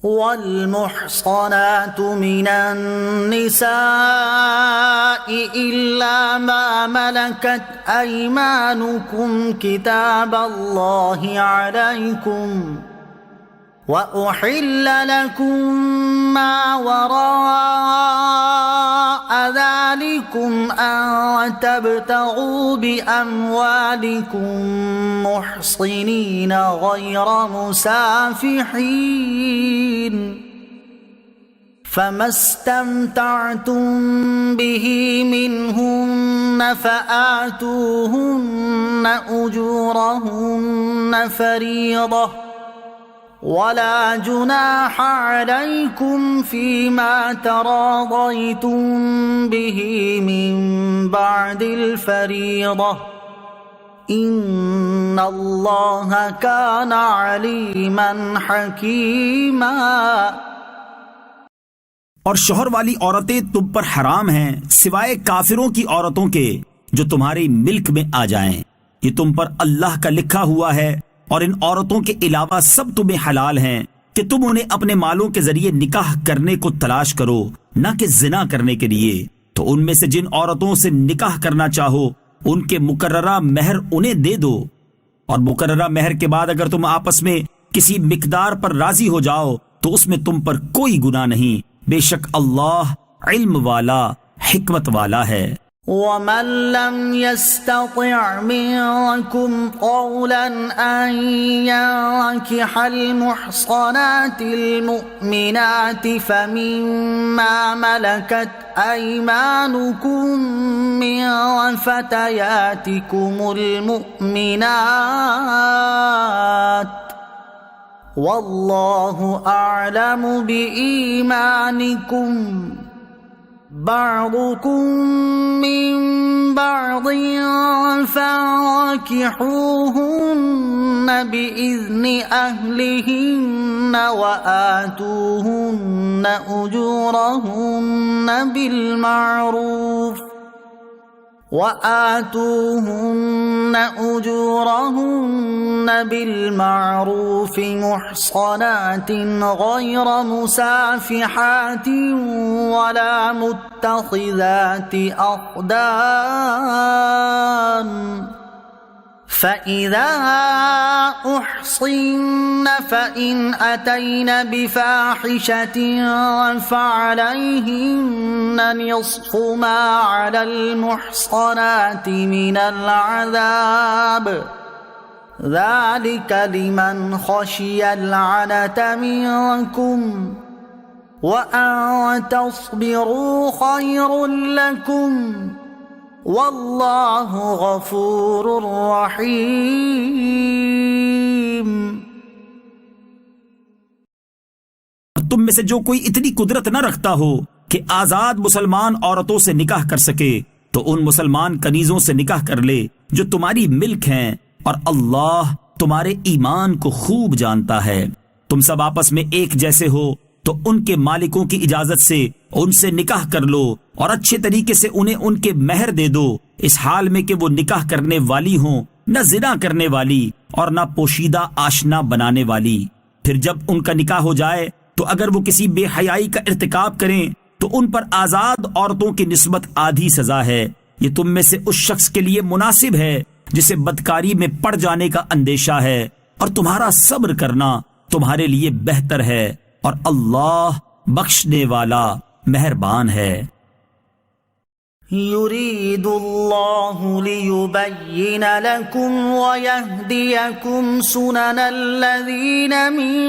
والمحصنات من النساء إلا ما ملكت أيمانكم كتاب الله عليكم وأحل لكم ما وراء ذلكم أن تبتغوا بأموالكم محصنين غير مسافحين فما استمتعتم به منهن فآتوهن أجورهن فريضة ولا جناح عليكم فيما تراضيتم به من بعد الفريضة إن الله كان عليما حكيما۔ اور شوہر والی عورتیں تم پر حرام ہیں سوائے کافروں کی عورتوں کے جو تمہاری ملک میں آ جائیں، یہ تم پر اللہ کا لکھا ہوا ہے، اور ان عورتوں کے علاوہ سب تمہیں حلال ہیں کہ تم انہیں اپنے مالوں کے ذریعے نکاح کرنے کو تلاش کرو، نہ کہ زنا کرنے کے لیے۔ تو ان میں سے جن عورتوں سے نکاح کرنا چاہو ان کے مقررہ مہر انہیں دے دو، اور مقررہ مہر کے بعد اگر تم آپس میں کسی مقدار پر راضی ہو جاؤ تو اس میں تم پر کوئی گناہ نہیں، بے شک اللہ علم والا حکمت والا ہے۔ ومن لم يستطع منكم قولا أن ينكح المحصنات المؤمنات فمما ملكت أيمانكم من فتياتكم المؤمنات والله أعلم بإيمانكم بعضكم من بعض فانكحوهن بإذن أهلهن وآتوهن أجورهن بالمعروف محصنات غير مسافحات ولا متخذات أخدان فإذا أحصن فإن أتين بفاحشة فعليهن نصف ما على المحصنات من العذاب ذلك لمن خشي العنة منكم وأن تصبروا خير لكم واللہ غفور رحیم۔ تم میں سے جو کوئی اتنی قدرت نہ رکھتا ہو کہ آزاد مسلمان عورتوں سے نکاح کر سکے تو ان مسلمان کنیزوں سے نکاح کر لے جو تمہاری ملک ہیں، اور اللہ تمہارے ایمان کو خوب جانتا ہے۔ تم سب آپس میں ایک جیسے ہو تو ان کے مالکوں کی اجازت سے ان سے نکاح کر لو، اور اچھے طریقے سے انہیں ان کے مہر دے دو، اس حال میں کہ وہ نکاح کرنے والی ہوں، نہ زنا کرنے والی اور نہ پوشیدہ آشنا بنانے والی۔ پھر جب ان کا نکاح ہو جائے تو اگر وہ کسی بے حیائی کا ارتکاب کریں تو ان پر آزاد عورتوں کی نسبت آدھی سزا ہے۔ یہ تم میں سے اس شخص کے لیے مناسب ہے جسے بدکاری میں پڑ جانے کا اندیشہ ہے، اور تمہارا صبر کرنا تمہارے لیے بہتر ہے، اور اللہ بخشنے والا مہربان ہے۔ يريد الله ليبين لكم ويهديكم سنن الذين من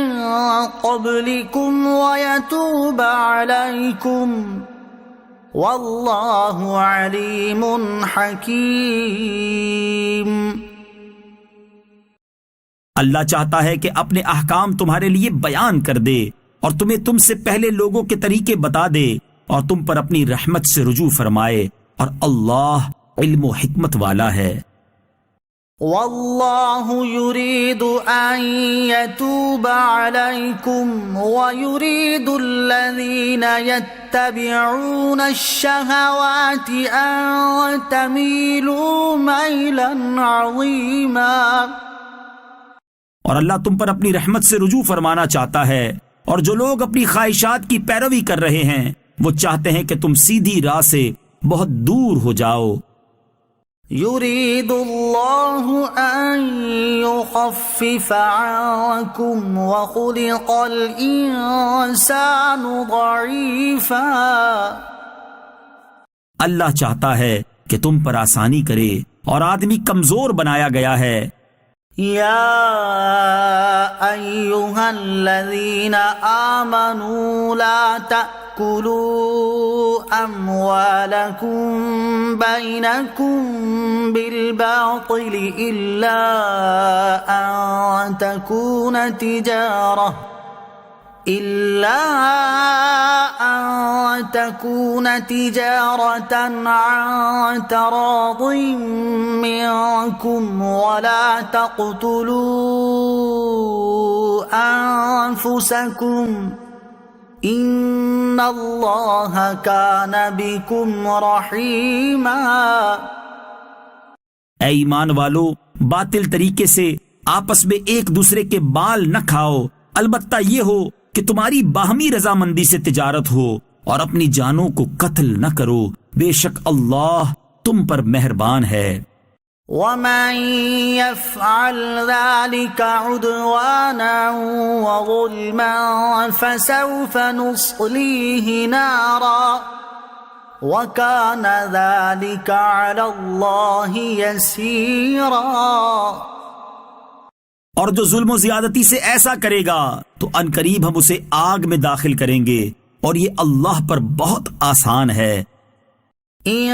قبلكم ويتوب عليكم والله عليم حكيم۔ اللہ چاہتا ہے کہ اپنے احکام تمہارے لیے بیان کر دے اور تمہیں تم سے پہلے لوگوں کے طریقے بتا دے اور تم پر اپنی رحمت سے رجوع فرمائے، اور اللہ علم و حکمت والا ہے۔ واللہ یرید ان یتوب علیکم ویرید الذین یتبعون الشہوات ان تمیلوا میلا عظیما۔ اور اللہ تم پر اپنی رحمت سے رجوع فرمانا چاہتا ہے اور جو لوگ اپنی خواہشات کی پیروی کر رہے ہیں وہ چاہتے ہیں کہ تم سیدھی راہ سے بہت دور ہو جاؤ۔ يريد الله أن يخفف عنكم وخلق الإنسان ضعيفا۔ اللہ چاہتا ہے کہ تم پر آسانی کرے اور آدمی کمزور بنایا گیا ہے۔ يا أيها الذين آمنوا لا تأكلوا أموالكم بينكم بالباطل إلا أن تكون تجارة عن تراض منكم ولا تقتلوا أنفسكم إن الله كان بكم رحيما۔ اے ایمان والو، باطل طریقے سے آپس میں ایک دوسرے کے بال نہ کھاؤ، البتہ یہ ہو کہ تمہاری باہمی رضامندی سے تجارت ہو، اور اپنی جانوں کو قتل نہ کرو، بے شک اللہ تم پر مہربان ہے۔ وَمَن يَفْعَلْ ذَلِكَ عُدْوَانًا وَظُلْمًا فَسَوْفَ نُصْلِيهِ نَارًا وَكَانَ ذَلِكَ عَلَى اللَّهِ يَسِيرًا۔ اور جو ظلم و زیادتی سے ایسا کرے گا تو عنقریب ہم اسے آگ میں داخل کریں گے، اور یہ اللہ پر بہت آسان ہے۔ إِن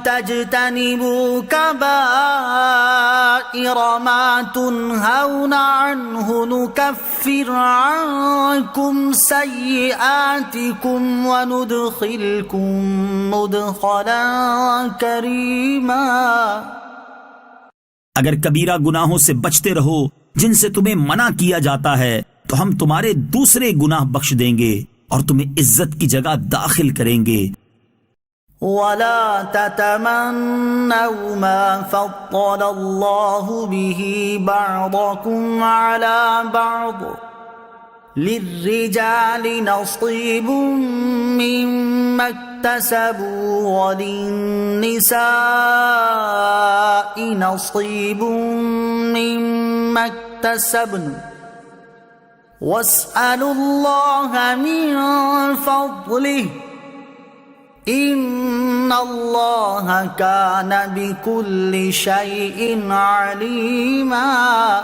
تَجْتَنِبُوا كَبَائِرَ مَا تُنْهَوْنَ عَنْهُ نُكَفِّرْ عَنْكُمْ سَيِّئَاتِكُمْ وَنُدْخِلْكُمْ مُدْخَلًا كَرِيمًا۔ اگر کبیرہ گناہوں سے بچتے رہو جن سے تمہیں منع کیا جاتا ہے تو ہم تمہارے دوسرے گناہ بخش دیں گے اور تمہیں عزت کی جگہ داخل کریں گے۔ وَلَا تَتَمَنَّوْا مَا فَضَّلَ اللَّهُ بِهِ بَعْضَكُمْ عَلَى بَعْضٍ لِلرِّجَالِ نَصِيبٌ مِّمَّا اكْتَسَبُوا وَلِلنِّسَاءِ نَصِيبٌ مِّمَّا اكْتَسَبْنَ وَاسْأَلُوا اللَّهَ مِن فَضْلِهِ إِنَّ اللَّهَ كَانَ بِكُلِّ شَيْءٍ عَلِيمًا۔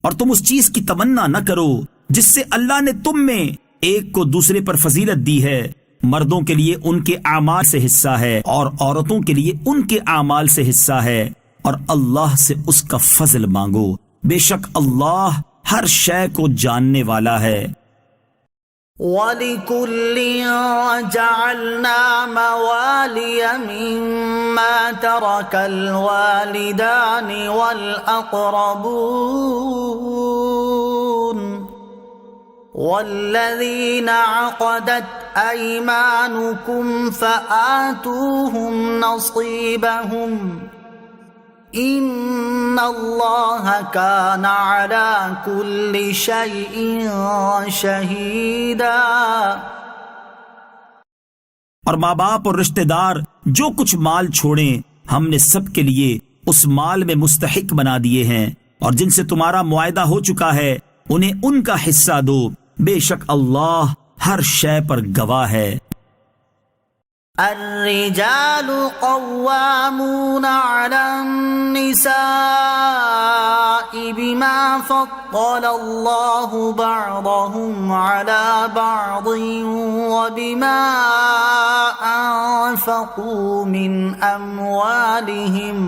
اور تم اس چیز کی تمنا نہ کرو جس سے اللہ نے تم میں ایک کو دوسرے پر فضیلت دی ہے۔ مردوں کے لیے ان کے اعمال سے حصہ ہے اور عورتوں کے لیے ان کے اعمال سے حصہ ہے، اور اللہ سے اس کا فضل مانگو، بے شک اللہ ہر شے کو جاننے والا ہے۔ وَلِكُلٍّ جَعَلْنَا مَوَالِيَ مِمَّا تَرَكَ الْوَالِدَانِ وَالْأَقْرَبُونَ وَالَّذِينَ عَقَدَتْ أَيْمَانُكُمْ فَآتُوهُمْ نَصِيبَهُمْ إِنَّ اللَّهَ كَانَ عَلَى كُلِّ شَيْءٍ شَهِيدًا۔ اور ماں باپ اور رشتہ دار جو کچھ مال چھوڑیں ہم نے سب کے لیے اس مال میں مستحق بنا دیے ہیں، اور جن سے تمہارا معاہدہ ہو چکا ہے انہیں ان کا حصہ دو، بے شک اللہ ہر شے پر گواہ ہے۔ الرجال قوامون على النساء بما فضل الله بعضهم على بعض وبما أنفقوا من أموالهم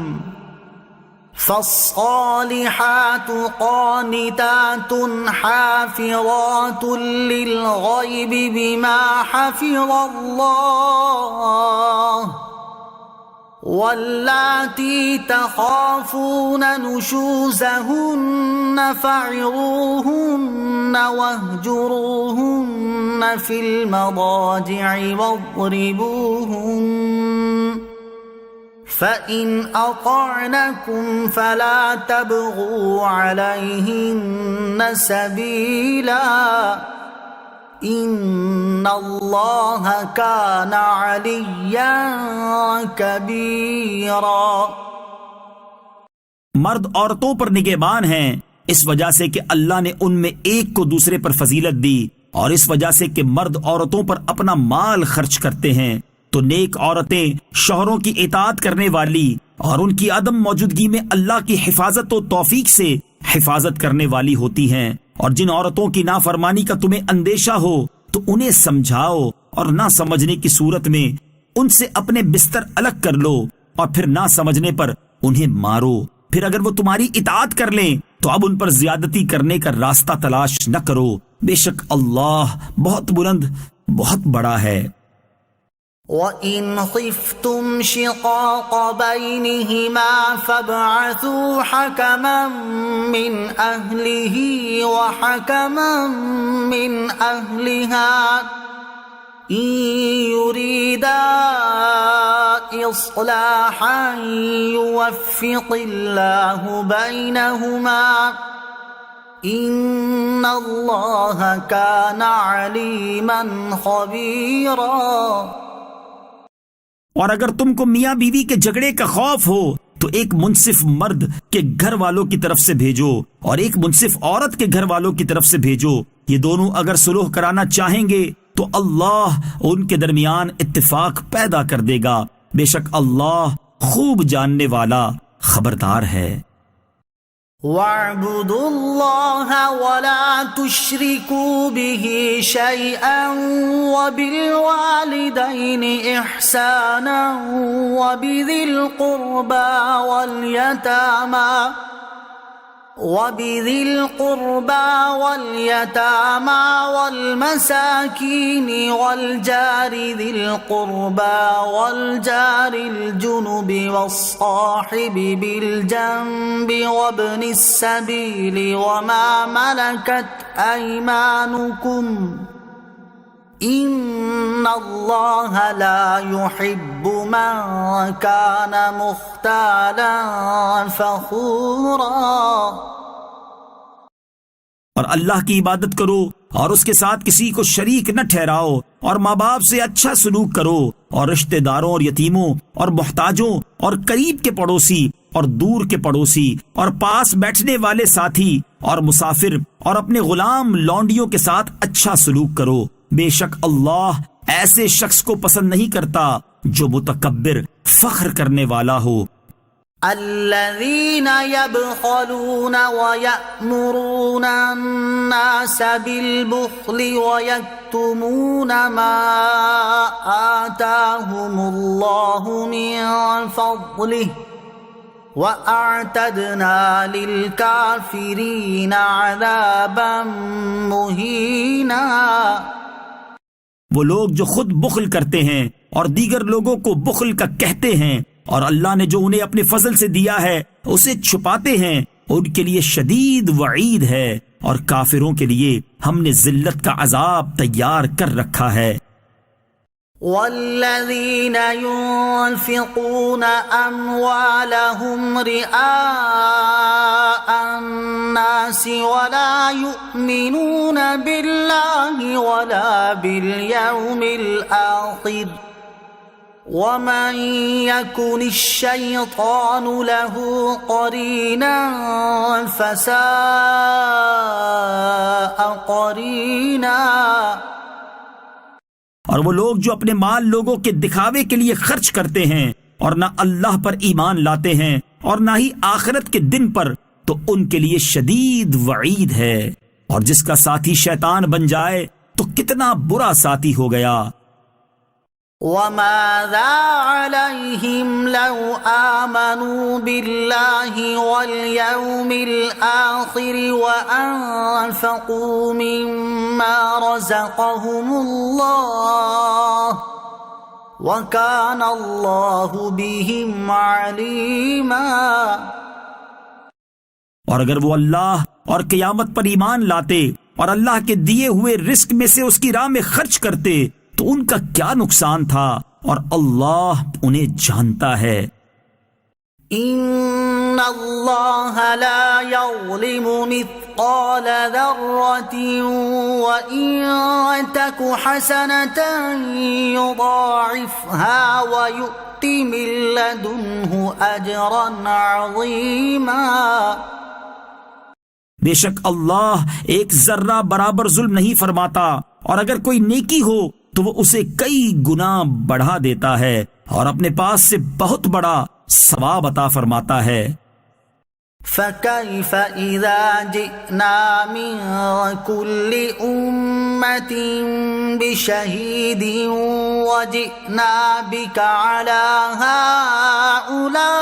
فالصالحات قانتات حافظات للغيب بما حفظ الله واللاتي تخافون نشوزهن فعظوهن واهجروهن في المضاجع واضربوهن فإن أطعنكم فلا تبغوا عليهن سبيلا إن الله كان عليا كبيرا۔ مرد عورتوں پر نگہبان ہیں اس وجہ سے کہ اللہ نے ان میں ایک کو دوسرے پر فضیلت دی، اور اس وجہ سے کہ مرد عورتوں پر اپنا مال خرچ کرتے ہیں، تو نیک عورتیں شوہروں کی اطاعت کرنے والی اور ان کی عدم موجودگی میں اللہ کی حفاظت و توفیق سے حفاظت کرنے والی ہوتی ہیں۔ اور جن عورتوں کی نافرمانی کا تمہیں اندیشہ ہو تو انہیں سمجھاؤ، اور نہ سمجھنے کی صورت میں ان سے اپنے بستر الگ کر لو، اور پھر نہ سمجھنے پر انہیں مارو۔ پھر اگر وہ تمہاری اطاعت کر لیں تو اب ان پر زیادتی کرنے کا راستہ تلاش نہ کرو، بے شک اللہ بہت بلند بہت بڑا ہے۔ وَإِنْ خِفْتُمْ شِقَاقَ بَيْنِهِمَا فَابْعَثُوا حَكَمًا مِّنْ أَهْلِهِ وَحَكَمًا مِّنْ أَهْلِهَا إِن يُرِيدَا إِصْلَاحًا يُوَفِّقِ اللَّهُ بَيْنَهُمَا إِنَّ اللَّهَ كَانَ عَلِيمًا خَبِيرًا۔ اور اگر تم کو میاں بیوی کے جھگڑے کا خوف ہو تو ایک منصف مرد کے گھر والوں کی طرف سے بھیجو اور ایک منصف عورت کے گھر والوں کی طرف سے بھیجو، یہ دونوں اگر صلح کرانا چاہیں گے تو اللہ ان کے درمیان اتفاق پیدا کر دے گا، بے شک اللہ خوب جاننے والا خبردار ہے۔ وَاعْبُدُوا اللَّهَ وَلَا تُشْرِكُوا بِهِ شَيْئًا وَبِالْوَالِدَيْنِ إِحْسَانًا وَبِذِي الْقُرْبَى وَالْيَتَامَى وَالْمَسَاكِينِ وَالْجَارِ ذِي الْقُرْبَى وَالْجَارِ الْجُنُبِ وَالصَّاحِبِ بِالْجَنبِ وَابْنِ السَّبِيلِ وَمَا مَلَكَتْ أَيْمَانُكُمْ إِنَّ اللَّهَ لَا يُحِبُّ مَن كَانَ مُخْتَالًا فَخُورًا۔ اور اللہ کی عبادت کرو اور اس کے ساتھ کسی کو شریک نہ ٹھہراؤ، اور ماں باپ سے اچھا سلوک کرو، اور رشتہ داروں اور یتیموں اور محتاجوں اور قریب کے پڑوسی اور دور کے پڑوسی اور پاس بیٹھنے والے ساتھی اور مسافر اور اپنے غلام لونڈیوں کے ساتھ اچھا سلوک کرو، بے شک اللہ ایسے شخص کو پسند نہیں کرتا جو متکبر فخر کرنے والا ہو۔ الذين يبخلون ويأمرون الناس بالبخل ويكتمون ما آتاهم الله من فضله وأعتدنا للكافرين عذابا مهينا۔ وہ لوگ جو خود بخل کرتے ہیں اور دیگر لوگوں کو بخل کا کہتے ہیں، اور اللہ نے جو انہیں اپنے فضل سے دیا ہے اسے چھپاتے ہیں، ان کے لیے شدید وعید ہے، اور کافروں کے لیے ہم نے ذلت کا عذاب تیار کر رکھا ہے۔ والذین ينفقون اموالهم رئاء الناس ولا يؤمنون بالله ولا باليوم الآخر ومن يكن الشيطان له قرينا فساء قرينا۔ اور وہ لوگ جو اپنے مال لوگوں کے دکھاوے کے لیے خرچ کرتے ہیں اور نہ اللہ پر ایمان لاتے ہیں اور نہ ہی آخرت کے دن پر، تو ان کے لیے شدید وعید ہے، اور جس کا ساتھی شیطان بن جائے تو کتنا برا ساتھی ہو گیا۔ وَمَاذَا عَلَيْهِمْ لَوْ آمَنُوا بِاللَّهِ وَالْيَوْمِ الْآخِرِ وَأَنفَقُوا مِمَّا رَزَقَهُمُ اللَّهُ وَكَانَ اللَّهُ بِهِمْ عَلِيمًا۔ اور اگر وہ اللہ اور قیامت پر ایمان لاتے اور اللہ کے دیے ہوئے رزق میں سے اس کی راہ میں خرچ کرتے تو ان کا کیا نقصان تھا، اور اللہ انہیں جانتا ہے۔ إن الله لا يظلم مثقال ذرة وإن تك حسنة يضاعفها ويؤت من لدنه أجرا عظيما. بے شک اللہ ایک ذرہ برابر ظلم نہیں فرماتا، اور اگر کوئی نیکی ہو تو وہ اسے کئی گنا بڑھا دیتا ہے اور اپنے پاس سے بہت بڑا ثواب عطا فرماتا ہے۔ فَكَيْفَ إِذَا جِئْنَا مِن كُلِّ أُمَّةٍ بِشَهِيدٍ وَجِئْنَا بِكَ عَلَى هَؤُلَاءِ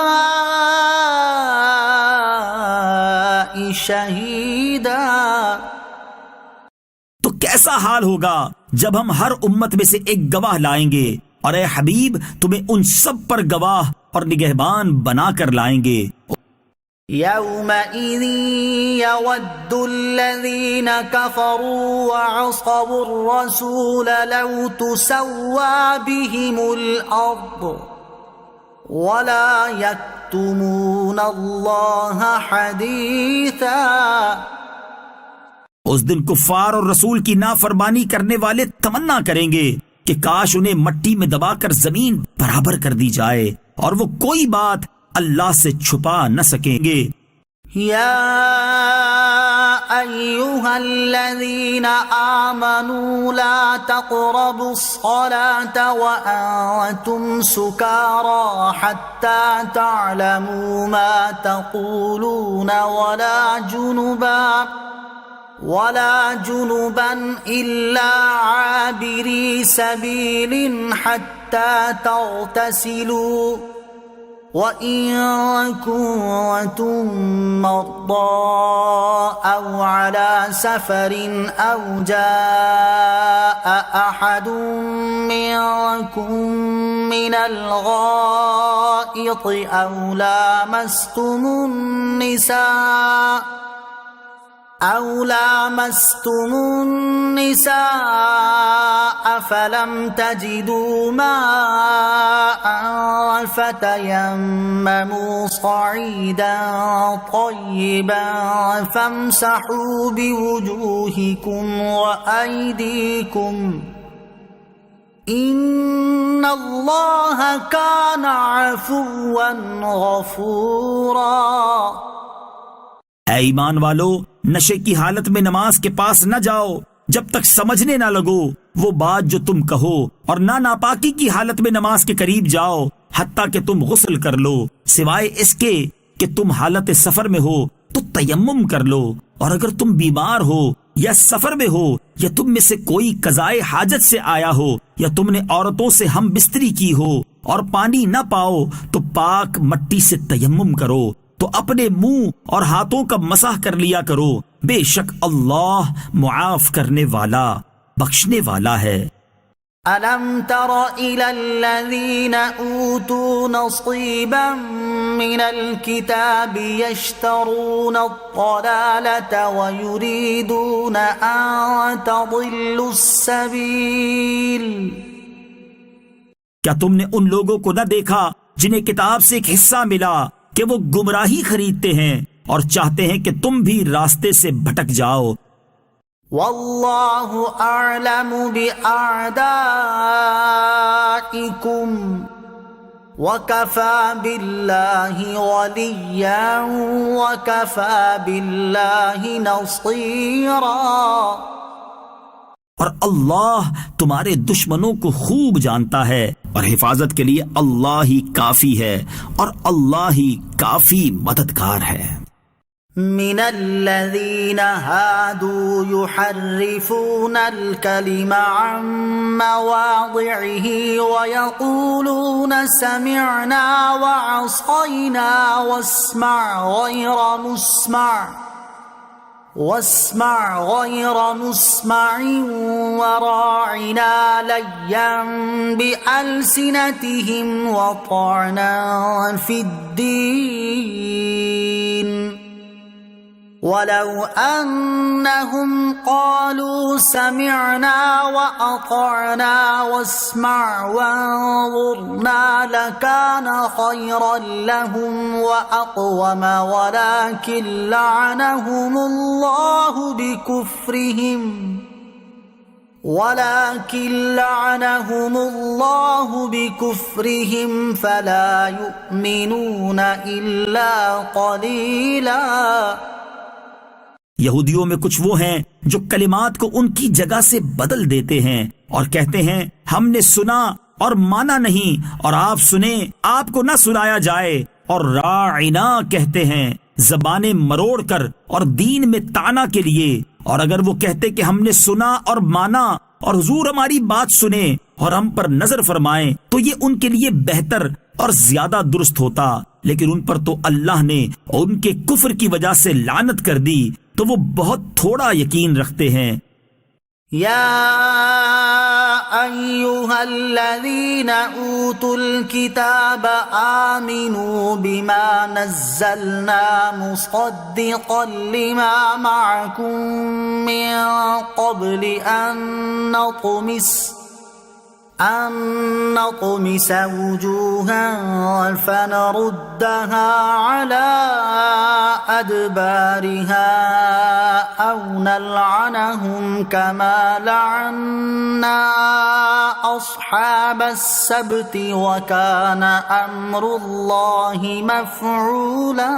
شَهِيدًا۔ تو کیسا حال ہوگا جب ہم ہر امت میں سے ایک گواہ لائیں گے، اور اے حبیب تمہیں ان سب پر گواہ اور نگہبان بنا کر لائیں گے۔ يَوْمَئِذٍ يَوَدُّ الَّذِينَ كَفَرُوا وَعَصَوُا الرَّسُولَ لَوْ تُسَوَّى بِهِمُ الْأَرْضُ وَلَا يَكْتُمُونَ اللَّهَ حَدِيثًا۔ اس دن کفار اور رسول کی نافرمانی کرنے والے تمنا کریں گے کہ کاش انہیں مٹی میں دبا کر زمین برابر کر دی جائے، اور وہ کوئی بات اللہ سے چھپا نہ سکیں گے۔ یا ایھا الذین آمنوا لا تقربوا الصلاة وانتم سکارى حتى تعلموا ما تقولون ولا جنبا إلا عابري سبيل حتى تغتسلوا وإن كنتم مرضى أو على سفر أو جاء أحد منكم من الغائط أو لامستم النساء فلم تجدوا ماء فتيمموا صعيدا طيبا فامسحوا بوجوهكم وأيديكم إن الله كان عفوا غفورا۔ اے ایمان والو، نشے کی حالت میں نماز کے پاس نہ جاؤ جب تک سمجھنے نہ لگو وہ بات جو تم کہو، اور نہ ناپاکی کی حالت میں نماز کے قریب جاؤ حتیٰ کہ تم غسل کر لو، سوائے اس کے کہ تم حالت سفر میں ہو تو تیمم کر لو، اور اگر تم بیمار ہو یا سفر میں ہو یا تم میں سے کوئی قضائے حاجت سے آیا ہو یا تم نے عورتوں سے ہم بستری کی ہو اور پانی نہ پاؤ تو پاک مٹی سے تیمم کرو، تو اپنے منہ اور ہاتھوں کا مسح کر لیا کرو، بے شک اللہ معاف کرنے والا بخشنے والا ہے۔ أَلَمْ تَرَ إِلَى الَّذِينَ أُوتُوا نَصِيبًا مِنَ الْكِتَابِ يَشْتَرُونَ الضَّلَالَةَ وَيُرِيدُونَ أَن تَضِلُّوا السَّبِيلَ۔ کیا تم نے ان لوگوں کو نہ دیکھا جنہیں کتاب سے ایک حصہ ملا کہ وہ گمراہی خریدتے ہیں اور چاہتے ہیں کہ تم بھی راستے سے بھٹک جاؤ؟ واللہ اعلم بأعدائکم وکفى باللہ ولیا وکفى باللہ نصیرا۔ اور اللہ تمہارے دشمنوں کو خوب جانتا ہے، اور حفاظت کے لیے اللہ ہی کافی ہے، اور اللہ ہی کافی مددگار ہے۔ من الذين هادوا يحرفون الكلم عن مواضعه ويقولون سمعنا وعصينا واسمع غير مسمع وراعنا ليا بألسنتهم وطعنا في الدين ولو أنهم قالوا سمعنا وأطعنا واسمع وانظرنا لكان خيرا لهم وأقوم ولكن لعنهم الله بكفرهم فلا يؤمنون إلا قليلا. یہودیوں میں کچھ وہ ہیں جو کلمات کو ان کی جگہ سے بدل دیتے ہیں اور کہتے ہیں ہم نے سنا اور مانا نہیں، اور آپ سنیں آپ کو نہ سنایا جائے، اور راعنا کہتے ہیں زبانیں مروڑ کر اور دین میں طعنہ کے لیے. اور اگر وہ کہتے کہ ہم نے سنا اور مانا اور حضور ہماری بات سنیں اور ہم پر نظر فرمائیں تو یہ ان کے لیے بہتر اور زیادہ درست ہوتا، لیکن ان پر تو اللہ نے ان کے کفر کی وجہ سے لعنت کر دی، تو وہ بہت تھوڑا یقین رکھتے ہیں. يا أيها الذين أوتوا الكتاب آمنوا بما نزلنا مصدقا لما معكم من قبل أن نطمس وجوها فنردها على أدبارها أو نلعنهم كما لعنا أصحاب السبت وكان أمر الله مفعولا.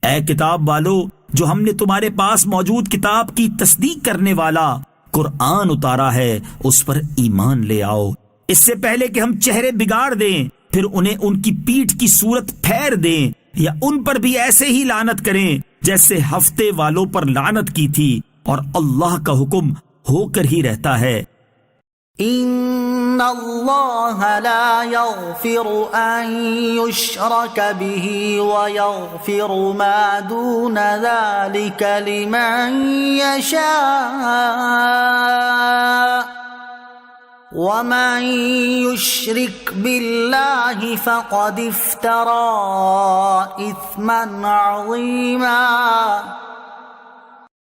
اے کتاب والو، جو ہم نے تمہارے پاس موجود کتاب کی تصدیق کرنے والا قرآن اتارا ہے اس پر ایمان لے آؤ، اس سے پہلے کہ ہم چہرے بگاڑ دیں پھر انہیں ان کی پیٹھ کی صورت پھیر دیں یا ان پر بھی ایسے ہی لعنت کریں جیسے ہفتے والوں پر لعنت کی تھی، اور اللہ کا حکم ہو کر ہی رہتا ہے. ان اللہ لا یغفر ان یشرک به ویغفر ما دون ذلك لمن یشاء ومن یشرک باللہ فقد افترى اثما عظیما.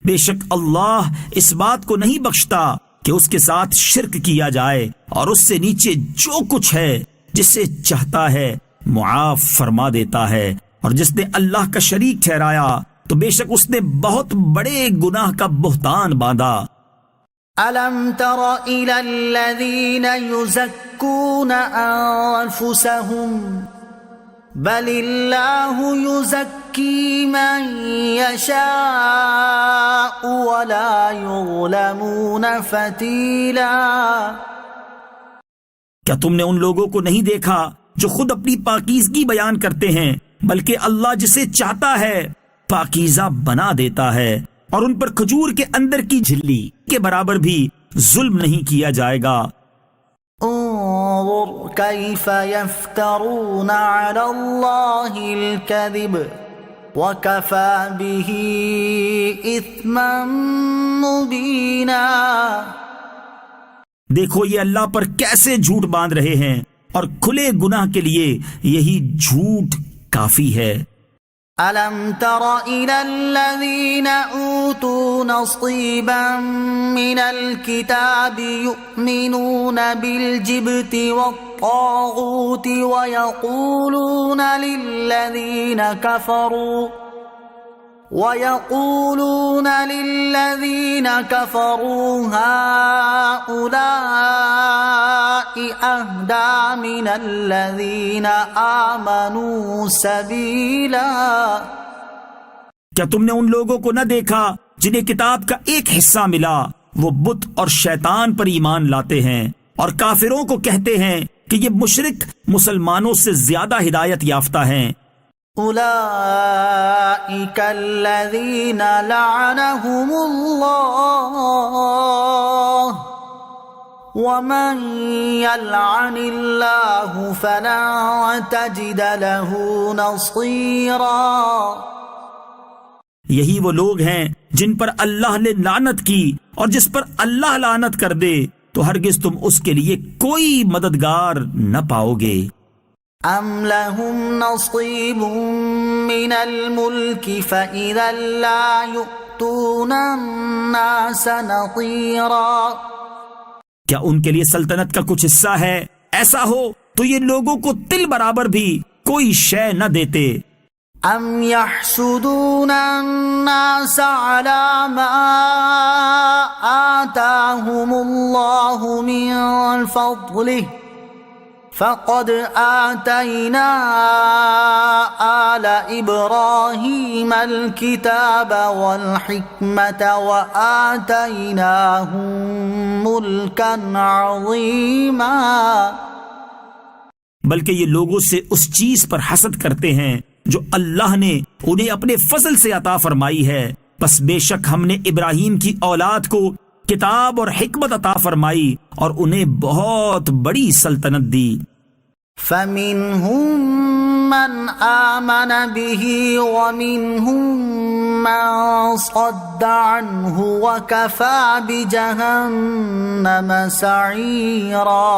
بے شک اللہ اس بات کو نہیں بخشتا کہ اس کے ساتھ شرک کیا جائے، اور اس سے نیچے جو کچھ ہے جسے چاہتا ہے معاف فرما دیتا ہے، اور جس نے اللہ کا شریک ٹھہرایا تو بے شک اس نے بہت بڑے گناہ کا بہتان باندھا. أَلَمْ تَرَ إِلَى الَّذِينَ يُزَكُّونَ أَنفُسَهُمْ بَلِ اللَّهُ يُزَكِّي مَن يَشَاءُ وَلَا يُظْلَمُونَ فَتِيلًا. کیا تم نے ان لوگوں کو نہیں دیکھا جو خود اپنی پاکیزگی بیان کرتے ہیں، بلکہ اللہ جسے چاہتا ہے پاکیزہ بنا دیتا ہے، اور ان پر کھجور کے اندر کی جھلی کے برابر بھی ظلم نہیں کیا جائے گا. انظر كيف يفترون على الله الكذب وكفى به إثما مبينا. دیکھو یہ اللہ پر کیسے جھوٹ باندھ رہے ہیں، اور کھلے گناہ کے لیے یہی جھوٹ کافی ہے. أَلَمْ تَرَ إِلَى الَّذِينَ أُوتُوا نَصِيبًا مِنَ الْكِتَابِ يُؤْمِنُونَ بِالْجِبْتِ وَالطَّاغُوتِ وَيَقُولُونَ لِلَّذِينَ كَفَرُوا هَؤُلَاءِ أَهْدَى مِنَ الَّذِينَ آمَنُوا سَبِيلًا. کیا تم نے ان لوگوں کو نہ دیکھا جنہیں کتاب کا ایک حصہ ملا، وہ بت اور شیطان پر ایمان لاتے ہیں، اور کافروں کو کہتے ہیں کہ یہ مشرک مسلمانوں سے زیادہ ہدایت یافتہ ہیں. أولئك الذين لعنهم الله ومن يلعن الله فلن تجد له نصيرا. یہی وہ لوگ ہیں جن پر اللہ نے لعنت کی، اور جس پر اللہ لعنت کر دے تو ہرگز تم اس کے لیے کوئی مددگار نہ پاؤ گے. أم لهم نصيب من الملك فإذا لا يؤتون الناس نصيرا؟ کیا ان کے لیے سلطنت کا کچھ حصہ ہے؟ ایسا ہو تو یہ لوگوں کو تل برابر بھی کوئی شے نہ دیتے۔ أم يحسدون الناس على ما آتاهم الله من فضله فقد آتينا آل إبراهيم الكتاب والحكمة وآتيناهم ملكا عظيما۔ بلکہ یہ لوگوں سے اس چیز پر حسد کرتے ہیں جو اللہ نے انہیں اپنے فضل سے عطا فرمائی ہے، پس بے شک ہم نے ابراہیم کی اولاد کو کتاب اور حکمت عطا فرمائی اور انہیں بہت بڑی سلطنت دی۔ فمنهم من آمن به ومنهم من صد عنه وكفى بجهنم سعيرا۔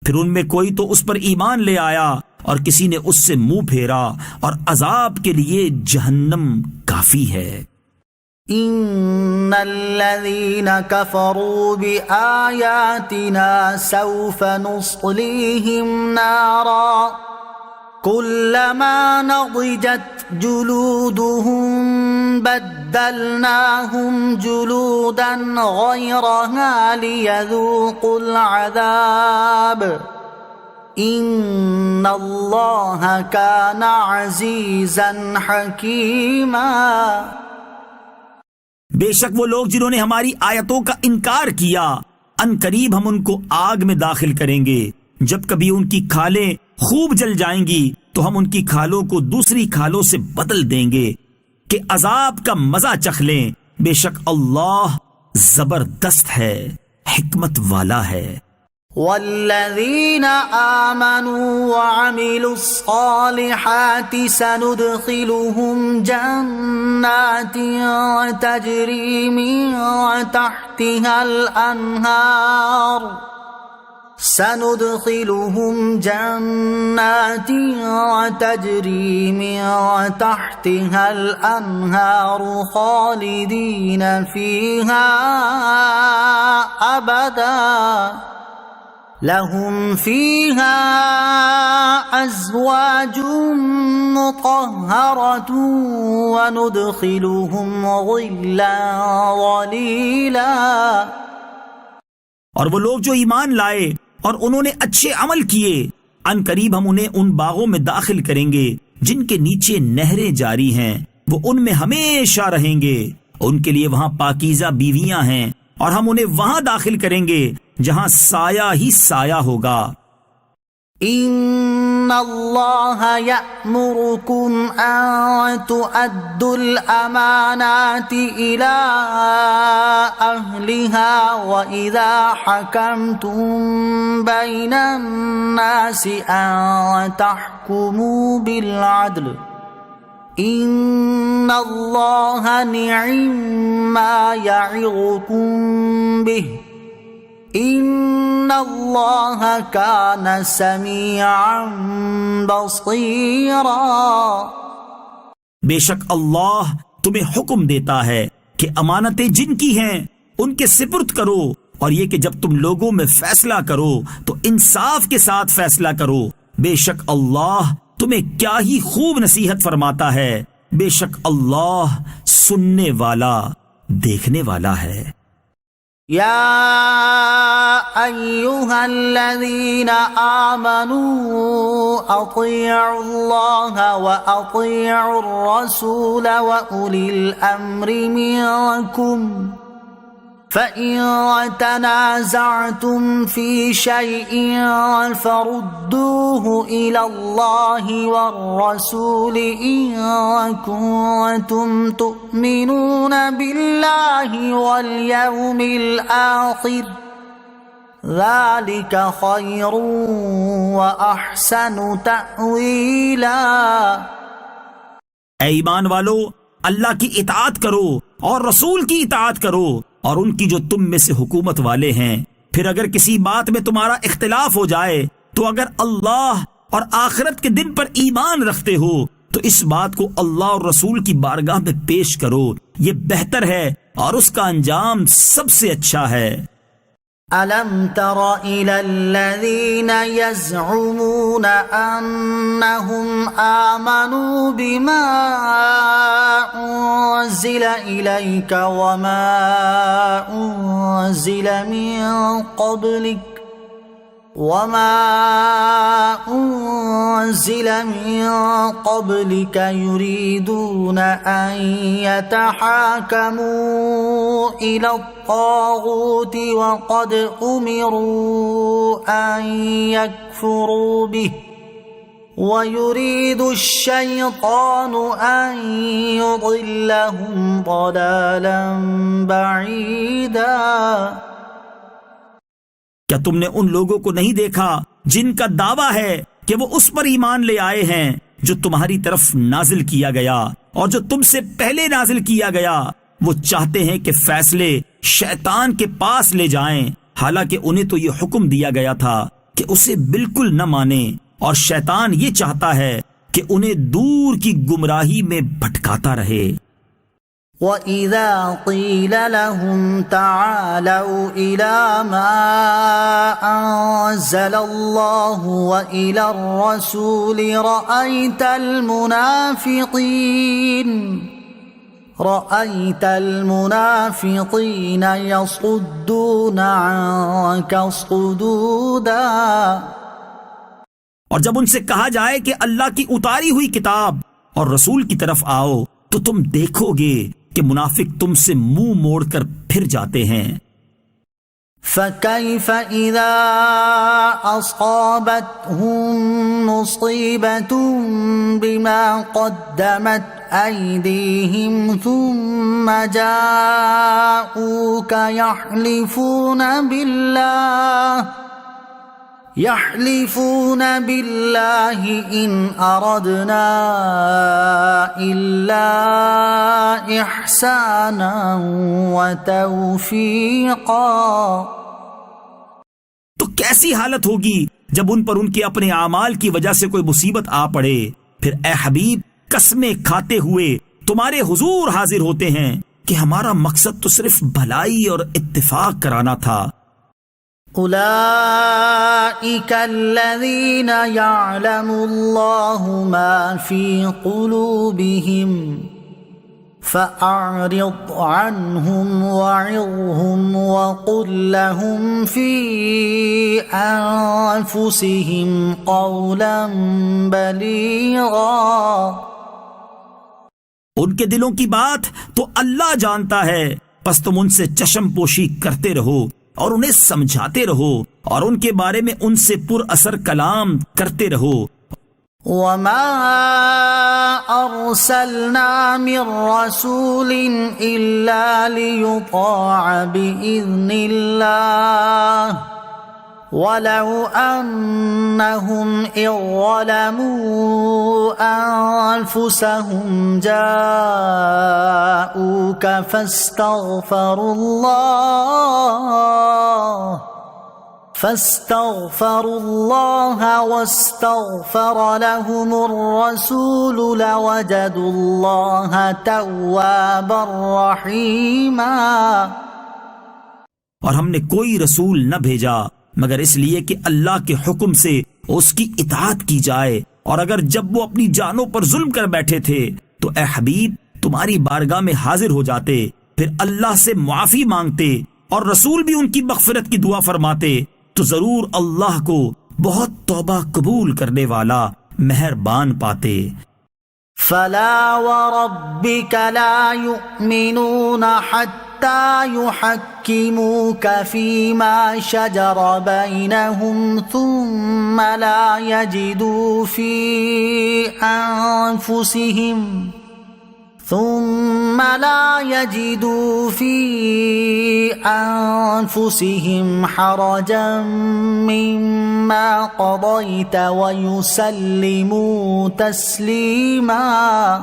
پھر ان میں کوئی تو اس پر ایمان لے آیا اور کسی نے اس سے منہ پھیرا، اور عذاب کے لیے جہنم کافی ہے۔ ان الذين كفروا بآياتنا سوف نصليهم نارا كلما نضجت جلودهم بدلناهم جلودا غيرها ليذوقوا العذاب ان اللہ کان عزیزا حکیما۔ بے شک وہ لوگ جنہوں نے ہماری آیتوں کا انکار کیا، ان قریب ہم ان کو آگ میں داخل کریں گے، جب کبھی ان کی کھالیں خوب جل جائیں گی تو ہم ان کی کھالوں کو دوسری کھالوں سے بدل دیں گے کہ عذاب کا مزہ چکھ لیں۔ بے شک اللہ زبردست ہے، حکمت والا ہے۔ والذین آمنوا وعملوا الصالحات سندخلهم جنات تجری من تحتها الانہار سندخلهم جنات تجری من تحتها الانہار خالدین فیها ابدا لهم فيها أزواج مطهرة وندخلهم ظلا ظليلا۔ اور وہ لوگ جو ایمان لائے اور انہوں نے اچھے عمل کیے، ان قریب ہم انہیں ان باغوں میں داخل کریں گے جن کے نیچے نہریں جاری ہیں، وہ ان میں ہمیشہ رہیں گے، ان کے لیے وہاں پاکیزہ بیویاں ہیں، اور ہم انہیں وہاں داخل کریں گے جہاں سایہ ہی سایہ ہوگا۔ ان اللہ یأمرکم ان تؤدوا الامانات الى اہلها واذا حکمتم بین الناس ان تحکموا بالعدل ان اللہ نعم ما یعظکم به ان اللہ کان سمیعا بصیرا۔ بے شک اللہ تمہیں حکم دیتا ہے کہ امانتیں جن کی ہیں ان کے سپرد کرو، اور یہ کہ جب تم لوگوں میں فیصلہ کرو تو انصاف کے ساتھ فیصلہ کرو، بے شک اللہ تمہیں کیا ہی خوب نصیحت فرماتا ہے، بے شک اللہ سننے والا دیکھنے والا ہے۔ یا ایہا الذین آمنوا اطیعوا اللہ واطیعوا الرسول واولی الامر منکم فَإِن تَنَازَعْتُمْ فِي شَيْءٍ فَرُدُّوهُ إِلَى اللَّهِ وَالرَّسُولِ إِن كُنتُمْ تُؤْمِنُونَ بِاللَّهِ وَالْيَوْمِ الْآخِرِ ذَلِكَ خَيْرٌ وَأَحْسَنُ تَأْوِيلًا۔ اے ایمان والو، اللہ کی اطاعت کرو اور رسول کی اطاعت کرو اور ان کی جو تم میں سے حکومت والے ہیں، پھر اگر کسی بات میں تمہارا اختلاف ہو جائے تو اگر اللہ اور آخرت کے دن پر ایمان رکھتے ہو تو اس بات کو اللہ اور رسول کی بارگاہ میں پیش کرو، یہ بہتر ہے اور اس کا انجام سب سے اچھا ہے۔ أَلَمْ تَرَ إِلَى الَّذِينَ يَزْعُمُونَ أَنَّهُمْ آمَنُوا بِمَا أُنزِلَ إِلَيْكَ وَمَا أُنزِلَ من قبلك يريدون أن يتحاكموا إلى الطاغوت وقد أمروا أن يكفروا به ويريد الشيطان أن يضلهم ضلالا بعيدا۔ کیا تم نے ان لوگوں کو نہیں دیکھا جن کا دعویٰ ہے کہ وہ اس پر ایمان لے آئے ہیں جو تمہاری طرف نازل کیا گیا اور جو تم سے پہلے نازل کیا گیا؟ وہ چاہتے ہیں کہ فیصلے شیطان کے پاس لے جائیں، حالانکہ انہیں تو یہ حکم دیا گیا تھا کہ اسے بالکل نہ مانیں، اور شیطان یہ چاہتا ہے کہ انہیں دور کی گمراہی میں بھٹکاتا رہے۔ وَإِذَا قِيلَ لَهُمْ تَعَالَوْا إِلَى مَا أَنزَلَ اللَّهُ وَإِلَى الرَّسُولِ رَأَيْتَ الْمُنَافِقِينَ يَصُدُّونَ عَنكَ صُدُودًا۔ اور جب ان سے کہا جائے کہ اللہ کی اتاری ہوئی کتاب اور رسول کی طرف آؤ تو تم دیکھو گے کہ منافق تم سے منہ موڑ کر پھر جاتے ہیں۔ فَكَيْفَ إِذَا أَصَابَتْهُم مُّصِيبَةٌ بِمَا قَدَّمَتْ أَيْدِيهِمْ ثُمَّ جَاءُوكَ يحلفون بالله إن أردنا إلا إحسانا وتوفيقا۔ تو کیسی حالت ہوگی جب ان پر ان کے اپنے اعمال کی وجہ سے کوئی مصیبت آ پڑے، پھر اے حبیب قسمیں کھاتے ہوئے تمہارے حضور حاضر ہوتے ہیں کہ ہمارا مقصد تو صرف بھلائی اور اتفاق کرانا تھا۔ أولئك الذين يعلم الله ما في قلوبهم فأعرض عنهم وعظهم وقل لهم في أنفسهم قولا بليغا۔ ان کے دلوں کی بات تو اللہ جانتا ہے، پس تم ان سے چشم پوشی کرتے رہو اور انہیں سمجھاتے رہو اور ان کے بارے میں ان سے پر اثر کلام کرتے رہو۔ وَمَا أَرْسَلْنَا مِن رَّسُولٍ إِلَّا لِيُطَاعَ بِإِذْنِ اللَّهِ وَلَوْ أَنَّهُمْ إِذ ظَّلَمُوا أَنفُسَهُمْ جَاءُوكَ فَاسْتَغْفَرُوا اللَّهَ وَاسْتَغْفَرَ لَهُمُ الرَّسُولُ لَوَجَدُوا اللَّهَ تَوَّابًا رَّحِيمًا۔ اور ہم نے کوئی رسول نہ بھیجا مگر اس لیے کہ اللہ کے حکم سے اس کی اطاعت کی جائے، اور اگر جب وہ اپنی جانوں پر ظلم کر بیٹھے تھے تو اے حبیب تمہاری بارگاہ میں حاضر ہو جاتے، پھر اللہ سے معافی مانگتے اور رسول بھی ان کی مغفرت کی دعا فرماتے، تو ضرور اللہ کو بہت توبہ قبول کرنے والا مہربان پاتے۔ فَلَا وَرَبِّكَ لَا يُؤْمِنُونَ حَتَّى يُحَكِّمُوكَ فِيمَا شَجَرَ بَيْنَهُمْ ثُمَّ لَا يَجِدُوا فِي أَنفُسِهِمْ حَرَجًا مِّمَّا قَضَيْتَ وَيُسَلِّمُوا تَسْلِيمًا۔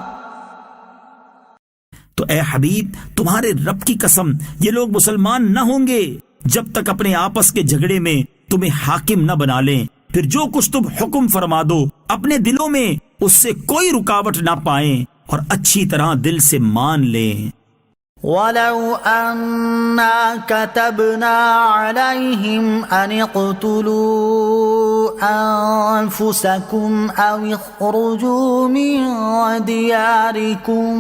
تو اے حبیب تمہارے رب کی قسم یہ لوگ مسلمان نہ ہوں گے جب تک اپنے آپس کے جھگڑے میں تمہیں حاکم نہ بنا لیں پھر جو کچھ تم حکم فرما دو اپنے دلوں میں اس سے کوئی رکاوٹ نہ پائیں اور اچھی طرح دل سے مان لیں۔ وَلَوْ أَنَّا كَتَبْنَا عَلَيْهِمْ أَنِ اقْتُلُوا أَنفُسَكُمْ أَوْ اخْرُجُوا مِنْ دِيَارِكُمْ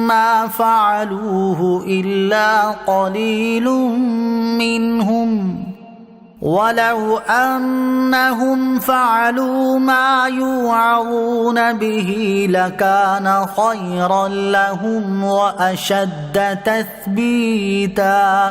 مَا فَعَلُوهُ إِلَّا قَلِيلٌ مِّنْهُمْ وَلَوْ أَنَّهُمْ فَعَلُوا مَا يُوعظُونَ بِهِ لَكَانَ خَيْرًا لَهُمْ وَأَشَدَّ تَثْبِيتًا۔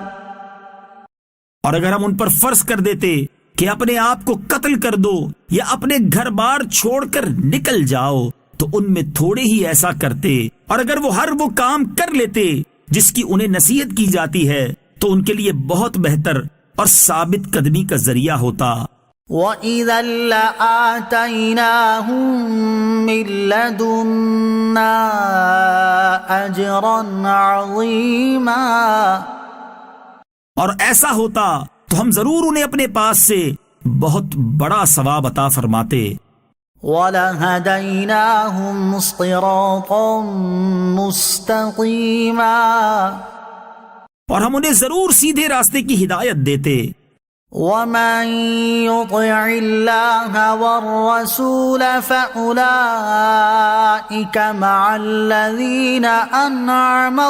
اور اگر ہم ان پر فرض کر دیتے کہ اپنے آپ کو قتل کر دو یا اپنے گھر بار چھوڑ کر نکل جاؤ تو ان میں تھوڑے ہی ایسا کرتے، اور اگر وہ ہر وہ کام کر لیتے جس کی انہیں نصیحت کی جاتی ہے تو ان کے لیے بہت بہتر اور ثابت قدمی کا ذریعہ ہوتا۔ وَإِذًا لَّآتَيْنَاهُم مِّن لَّدُنَّا أَجْرًا عَظِيمًا۔ اور ایسا ہوتا تو ہم ضرور انہیں اپنے پاس سے بہت بڑا ثواب عطا فرماتے۔ وَلَهَدَيْنَاهُمْ صِرَاطًا مُّسْتَقِيمًا۔ اور ہم انہیں ضرور سیدھے راستے کی ہدایت دیتے۔ وَمَن يُطِعِ اللَّهَ وَالرَّسُولَ فَأُولَئِكَ مَعَ الَّذِينَ أَنْعَمَ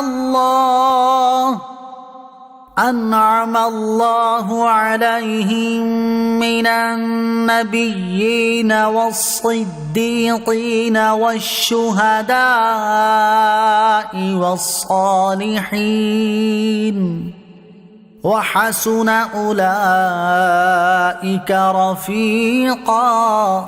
اللَّهُ عَلَيْهِمْ مِنَ النَّبِيِّينَ وَالصِّدِّيقِينَ وَالشُّهَدَاءِ وَالصَّالِحِينَ وَحَسُنَ أُولَئِكَ رَفِيقًا۔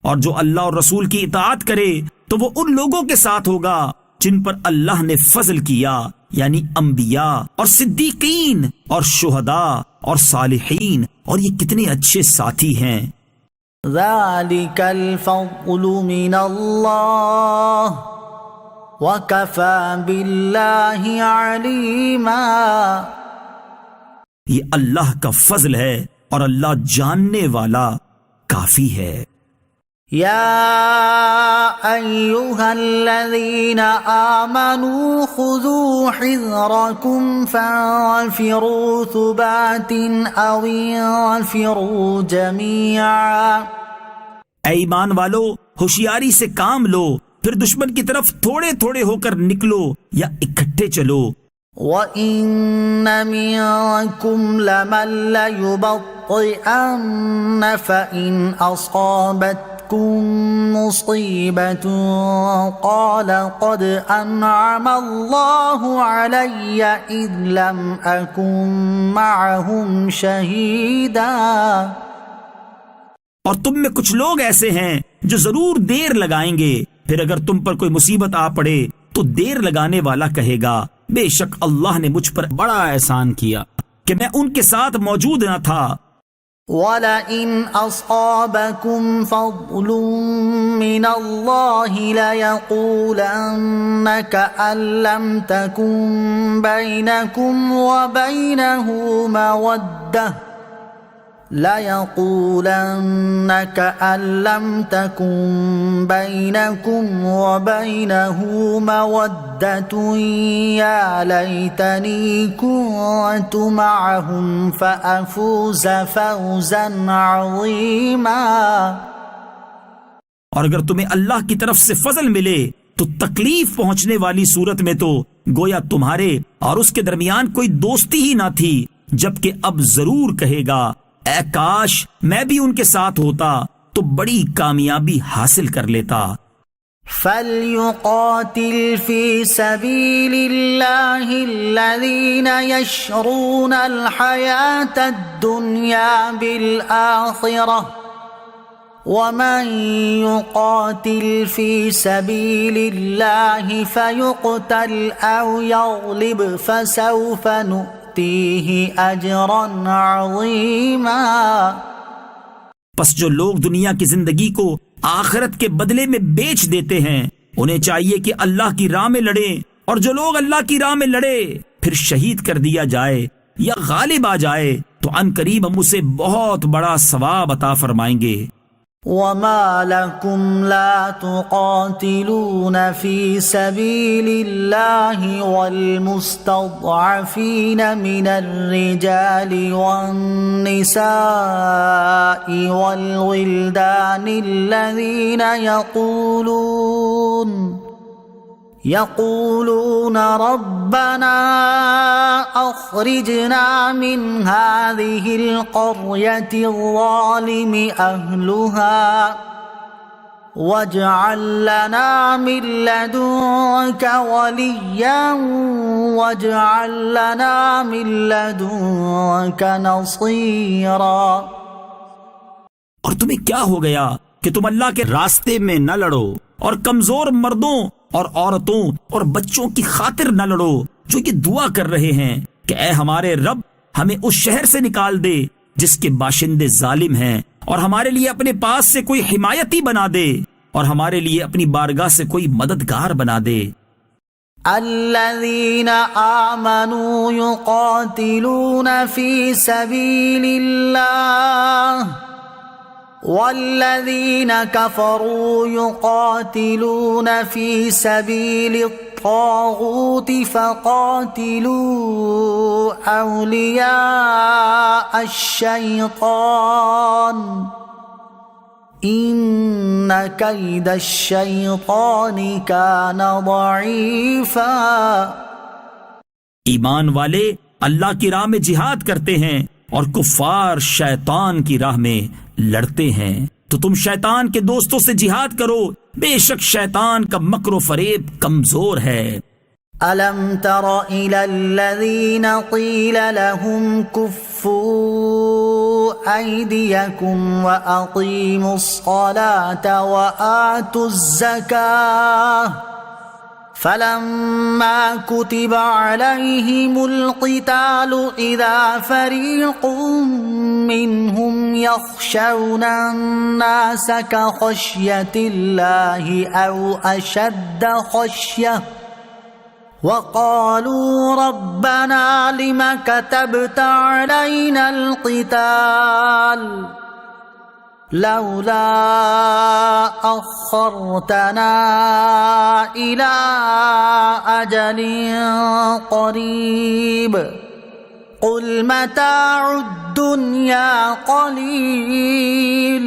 اور جو اللہ اور رسول کی اطاعت کرے تو وہ ان لوگوں کے ساتھ ہوگا جن پر اللہ نے فضل کیا، یعنی انبیاء اور صدیقین اور شہداء اور صالحین، اور یہ کتنے اچھے ساتھی ہیں۔ ذَلِكَ الْفَضْلُ مِنَ اللَّهِ وَكَفَى بِاللَّهِ عَلِيمًا۔ یہ اللہ کا فضل ہے اور اللہ جاننے والا کافی ہے۔ يا أيها الذين آمنوا خذوا حذركم فانفروا ثبات أو انفروا جميعا۔ اے ایمان والو، ہوشیاری سے کام لو، پھر دشمن کی طرف تھوڑے تھوڑے ہو کر نکلو یا اکٹھے چلو۔ وَإِنَّ مِنكُمْ لَمَن لَّيُبَطِّئَنَّ فَإِنْ أَصَابَتْكُم مُّصِيبَةٌ قَالَ قَدْ أَنْعَمَ اللَّهُ عَلَيَّ إِذْ لَمْ أَكُن مَّعَهُمْ شَهِيدًا۔ اور تم میں کچھ لوگ ایسے ہیں جو ضرور دیر لگائیں گے، پھر اگر تم پر کوئی مصیبت آ پڑے تو دیر لگانے والا کہے گا بے شک اللہ نے مجھ پر بڑا احسان کیا کہ میں ان کے ساتھ موجود نہ تھا۔ وَلَئِنْ أَصَابَكُمْ فَضْلٌ مِّنَ اللَّهِ لَيَقُولَنَّ كَأَن لَّمْ تَكُن بَيْنَكُمْ وَبَيْنَهُ مَوَدَّةٌ لَيَقُولَنَّ كَأَن لَّمْ تَكُن بَيْنَكُمْ وَبَيْنَهُ مَوَدَّةٌ يَا لَيْتَنِي كُنتُ مَعَهُمْ فَأَفُوزَ فَوْزًا عَظِيمًا۔ اور اگر تمہیں اللہ کی طرف سے فضل ملے تو تکلیف پہنچنے والی صورت میں تو گویا تمہارے اور اس کے درمیان کوئی دوستی ہی نہ تھی، جبکہ اب ضرور کہے گا اے کاش میں بھی ان کے ساتھ ہوتا تو بڑی کامیابی حاصل کر لیتا۔ فَلْيُقَاتِلْ فِي سَبِيلِ اللَّهِ الَّذِينَ يَشْرُونَ الْحَيَاةَ الدُّنْيَا بِالْآخِرَةِ وَمَن يُقَاتِلْ فِي سَبِيلِ اللَّهِ فَيُقْتَلْ أَوْ يَغْلِبْ فَسَوْفَ نُؤْتِيهِ أَجْرًا عَظِيمًا۔ پس جو لوگ دنیا کی زندگی کو آخرت کے بدلے میں بیچ دیتے ہیں انہیں چاہیے کہ اللہ کی راہ میں لڑیں، اور جو لوگ اللہ کی راہ میں لڑے پھر شہید کر دیا جائے یا غالب آ جائے تو ان قریب ہم اسے بہت بڑا ثواب عطا فرمائیں گے۔ وما لكم لا تقاتلون في سبيل الله والمستضعفين من الرجال والنساء والولدان الذين يقولون ربنا أخرجنا من هذه القرية الظالم أهلها واجعل لنا من لدنك وليا واجعل لنا من لدنك نصيرا۔ اور تمہیں کیا ہو گیا کہ تم اللہ کے راستے میں نہ لڑو، اور کمزور مردوں اور عورتوں اور بچوں کی خاطر نہ لڑو جو یہ دعا کر رہے ہیں کہ اے ہمارے رب ہمیں اس شہر سے نکال دے جس کے باشندے ظالم ہیں، اور ہمارے لیے اپنے پاس سے کوئی حمایتی بنا دے، اور ہمارے لیے اپنی بارگاہ سے کوئی مددگار بنا دے۔ الذين آمنوا يقاتلون في سبيل الله والذين كفروا يقاتلون في سبيل الطاغوت فقاتلوا أولياء الشيطان إن كيد الشيطان كان ضعيفا۔ ایمان والے اللہ کی راہ میں جہاد کرتے ہیں اور کفار شیطان کی راہ میں لڑتے ہیں، تو تم شیطان کے دوستوں سے جہاد کرو، بے شک شیطان کا مکر و فریب کمزور ہے۔ أَلَمْ تَرَ إِلَى الَّذِينَ قِيلَ لَهُمْ كُفُّوا أَيْدِيَكُمْ وَأَقِيمُوا الصَّلَاةَ وَآتُوا الزَّكَاةَ فَلَمَّا كُتِبَ عَلَيْهِمُ الْقِتَالُ إِذَا فَرِيقٌ مِّنْهُمْ يَخْشَوْنَ النَّاسَ كَخَشْيَةِ اللَّهِ أَوْ أَشَدَّ خَشْيَةً وَقَالُوا رَبَّنَا لِمَ كَتَبْتَ عَلَيْنَا الْقِتَالَ لولا أخرتنا إلى أجل قريب قل متاع الدنيا قليل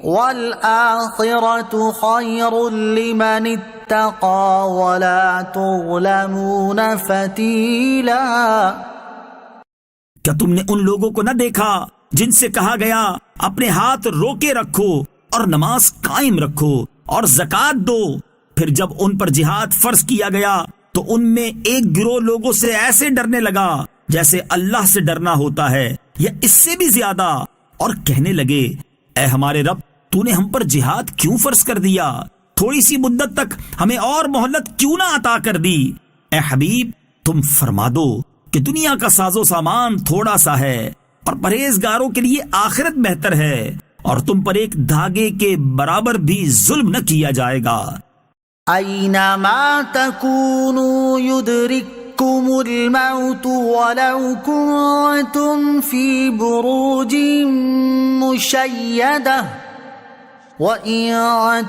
والآخرة خير لمن اتقى ولا تظلمون فتيلا۔ کیا تم نے ان لوگوں کو نہ دیکھا جن سے کہا گیا اپنے ہاتھ روکے رکھو اور نماز قائم رکھو اور زکوٰۃ دو، پھر جب ان پر جہاد فرض کیا گیا تو ان میں ایک گروہ لوگوں سے ایسے ڈرنے لگا جیسے اللہ سے ڈرنا ہوتا ہے یا اس سے بھی زیادہ، اور کہنے لگے اے ہمارے رب تو نے ہم پر جہاد کیوں فرض کر دیا، تھوڑی سی مدت تک ہمیں اور مہلت کیوں نہ عطا کر دی۔ اے حبیب تم فرما دو کہ دنیا کا ساز و سامان تھوڑا سا ہے اور پرہیزگاروں کے لیے آخرت بہتر ہے، اور تم پر ایک دھاگے کے برابر بھی ظلم نہ کیا جائے گا۔ اینما تکونوا یدرککم الموت ولو کنتم فی بروج مشیدہ وَإِن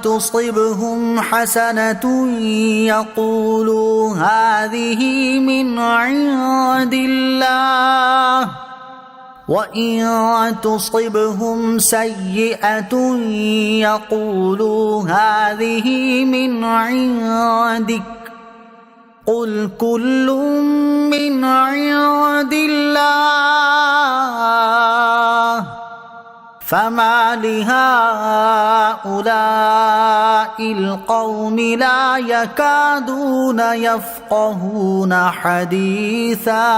تُصِبْهُمْ حَسَنَةٌ يَقُولُوا هَذِهِ مِنْ عِنْدِ اللَّهِ وَإِن تُصِبْهُمْ سَيِّئَةٌ يَقُولُوا هَذِهِ مِنْ عِنْدِكَ قُلْ كُلٌّ مِنْ عِنْدِ اللَّهِ فَمَا لِهَؤُلَاءِ الْقَوْمِ لَا يَكَادُونَ يَفْقَهُونَ حَدِيثًا۔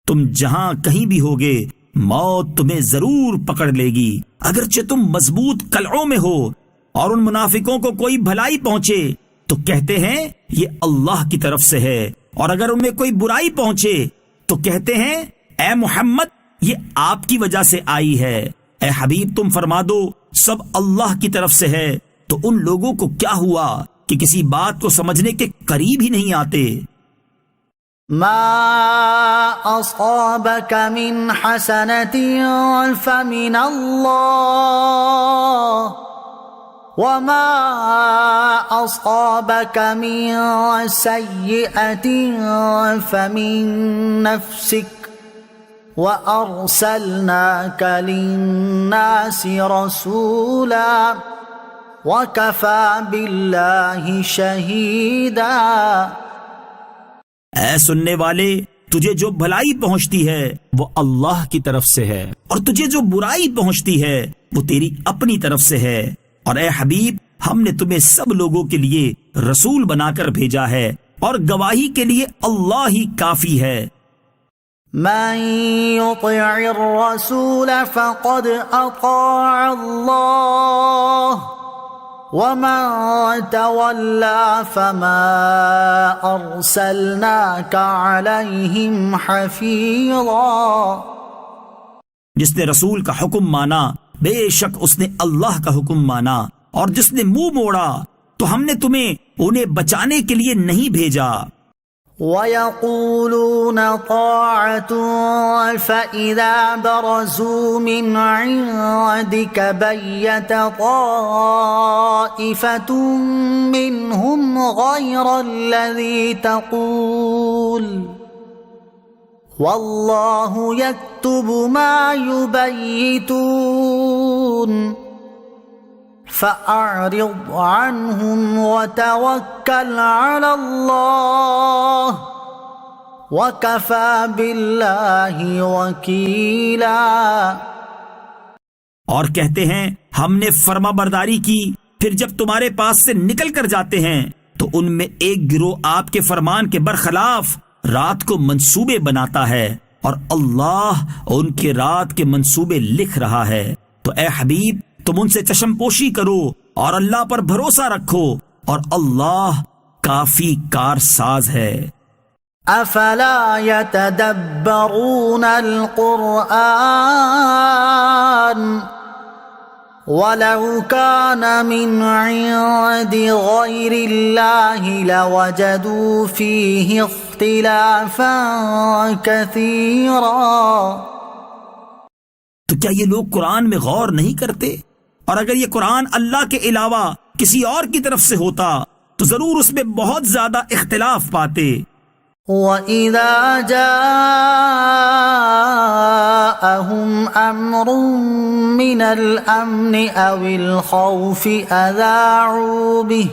تم جہاں کہیں بھی ہوگے موت تمہیں ضرور پکڑ لے گی، اگرچہ تم مضبوط قلعوں میں ہو، اور ان منافقوں کو کوئی بھلائی پہنچے تو کہتے ہیں یہ اللہ کی طرف سے ہے، اور اگر ان میں کوئی برائی پہنچے تو کہتے ہیں اے محمد یہ آپ کی وجہ سے آئی ہے۔ اے حبیب تم فرما دو سب اللہ کی طرف سے ہے، تو ان لوگوں کو کیا ہوا کہ کسی بات کو سمجھنے کے قریب ہی نہیں آتے۔ ما أصابك من حسنة فمن الله وما أصابك من سيئة فمن نفسك وأرسلناك للناس رسولا وكفى بالله شهيدا۔ اے سننے والے، تجھے جو بھلائی پہنچتی ہے وہ اللہ کی طرف سے ہے، اور تجھے جو برائی پہنچتی ہے وہ تیری اپنی طرف سے ہے، اور اے حبیب ہم نے تمہیں سب لوگوں کے لیے رسول بنا کر بھیجا ہے، اور گواہی کے لیے اللہ ہی کافی ہے۔ من يطع الرسول فقد اطاع الله ومن تولى فما ارسلناك عليهم حفيظا۔ جس نے رسول کا حکم مانا بے شک اس نے اللہ کا حکم مانا، اور جس نے منہ موڑا تو ہم نے تمہیں انہیں بچانے کے لیے نہیں بھیجا۔ وَيَقُولُونَ طَاعَةٌ فَإِذَا بَرَزُوا مِنْ عِنْدِكَ بَيَّتَ طَائِفَةٌ مِّنْهُمْ غَيْرَ الَّذِي تَقُولُ وَاللَّهُ يَكْتُبُ مَا يُبَيِّتُونَ فَأَعْرِضْ عَنْهُمْ وَتَوَكَّلْ عَلَى اللَّهِ وَكَفَى بِاللَّهِ وَكِيلًا۔ اور کہتے ہیں ہم نے فرما برداری کی، پھر جب تمہارے پاس سے نکل کر جاتے ہیں تو ان میں ایک گروہ آپ کے فرمان کے برخلاف رات کو منصوبے بناتا ہے، اور اللہ ان کے رات کے منصوبے لکھ رہا ہے۔ تو اے حبیب تم ان سے چشم پوشی کرو اور اللہ پر بھروسہ رکھو، اور اللہ کافی کارساز ہے۔ افلا يتدبرون القرآن ولو كان من عند غير الله لوجدوا فيه اختلافا كثيرا۔ تو کیا یہ لوگ قرآن میں غور نہیں کرتے؟ اور اگر یہ قرآن اللہ کے علاوہ کسی اور کی طرف سے ہوتا تو ضرور اس میں بہت زیادہ اختلاف پاتے۔ وَإِذَا جَاءَهُمْ أَمْرٌ مِّنَ الْأَمْنِ أَوِ الْخَوْفِ أَذَاعُوا بِهِ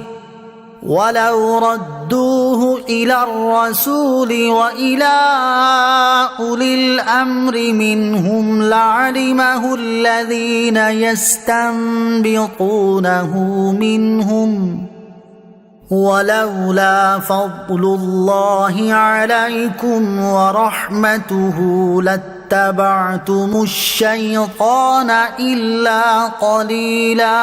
وَلَوْ رَدُّوهُ إِلَى الرَّسُولِ وَإِلَى أُولِي الْأَمْرِ مِنْهُمْ لَعَلِمَهُ الَّذِينَ يَسْتَنبِطُونَهُ مِنْهُمْ وَلَوْلَا فَضْلُ اللَّهِ عَلَيْكُمْ وَرَحْمَتُهُ لَاتَّبَعْتُمُ الشَّيْطَانَ إِلَّا قَلِيلًا۔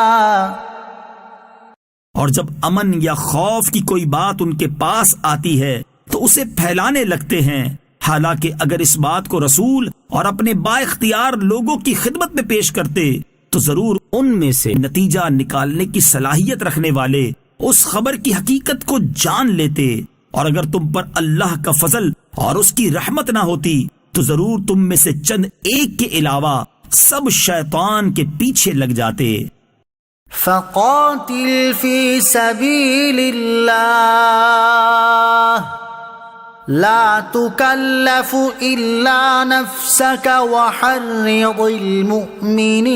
اور جب امن یا خوف کی کوئی بات ان کے پاس آتی ہے تو اسے پھیلانے لگتے ہیں، حالانکہ اگر اس بات کو رسول اور اپنے با اختیار لوگوں کی خدمت میں پیش کرتے تو ضرور ان میں سے نتیجہ نکالنے کی صلاحیت رکھنے والے اس خبر کی حقیقت کو جان لیتے، اور اگر تم پر اللہ کا فضل اور اس کی رحمت نہ ہوتی تو ضرور تم میں سے چند ایک کے علاوہ سب شیطان کے پیچھے لگ جاتے۔ فقاتل فی سبیل اللہ لا تکلف الا نفسك وحرض المؤمنین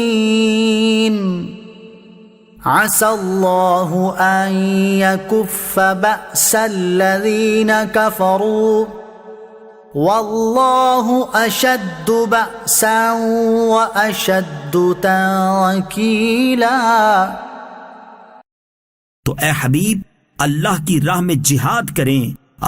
عسى الله ان يكف بأس الذين كفروا والله اشد بأسا واشد تنكيلا۔ تو اے حبیب اللہ کی راہ میں جہاد کریں،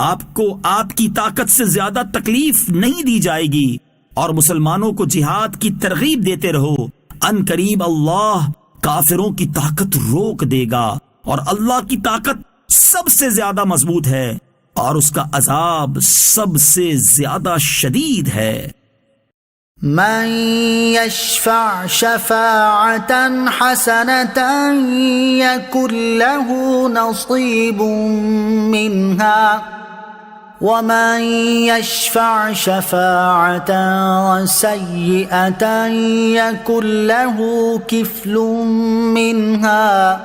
آپ کو آپ کی طاقت سے زیادہ تکلیف نہیں دی جائے گی، اور مسلمانوں کو جہاد کی ترغیب دیتے رہو، ان قریب اللہ کافروں کی طاقت روک دے گا، اور اللہ کی طاقت سب سے زیادہ مضبوط ہے، اور اس کا عذاب سب سے زیادہ شدید ہے۔ من يشفع شفاعة حسنة يكن له نصيب منها ومن يشفع شفاعة سيئة يكن له كفل منها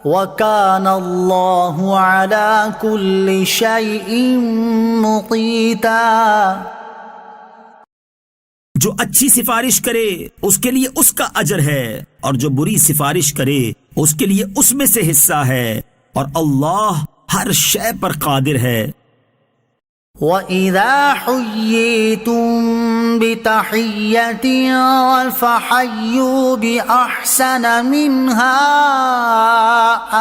وكان الله على كل شيء مقيتا. جو اچھی سفارش کرے اس کے لیے اس کا اجر ہے، اور جو بری سفارش کرے اس کے لیے اس میں سے حصہ ہے، اور اللہ ہر شے پر قادر ہے. وَإِذَا حُيِّيتُم بِتَحِيَّةٍ فَحَيُّوا بِأَحْسَنَ مِنْهَا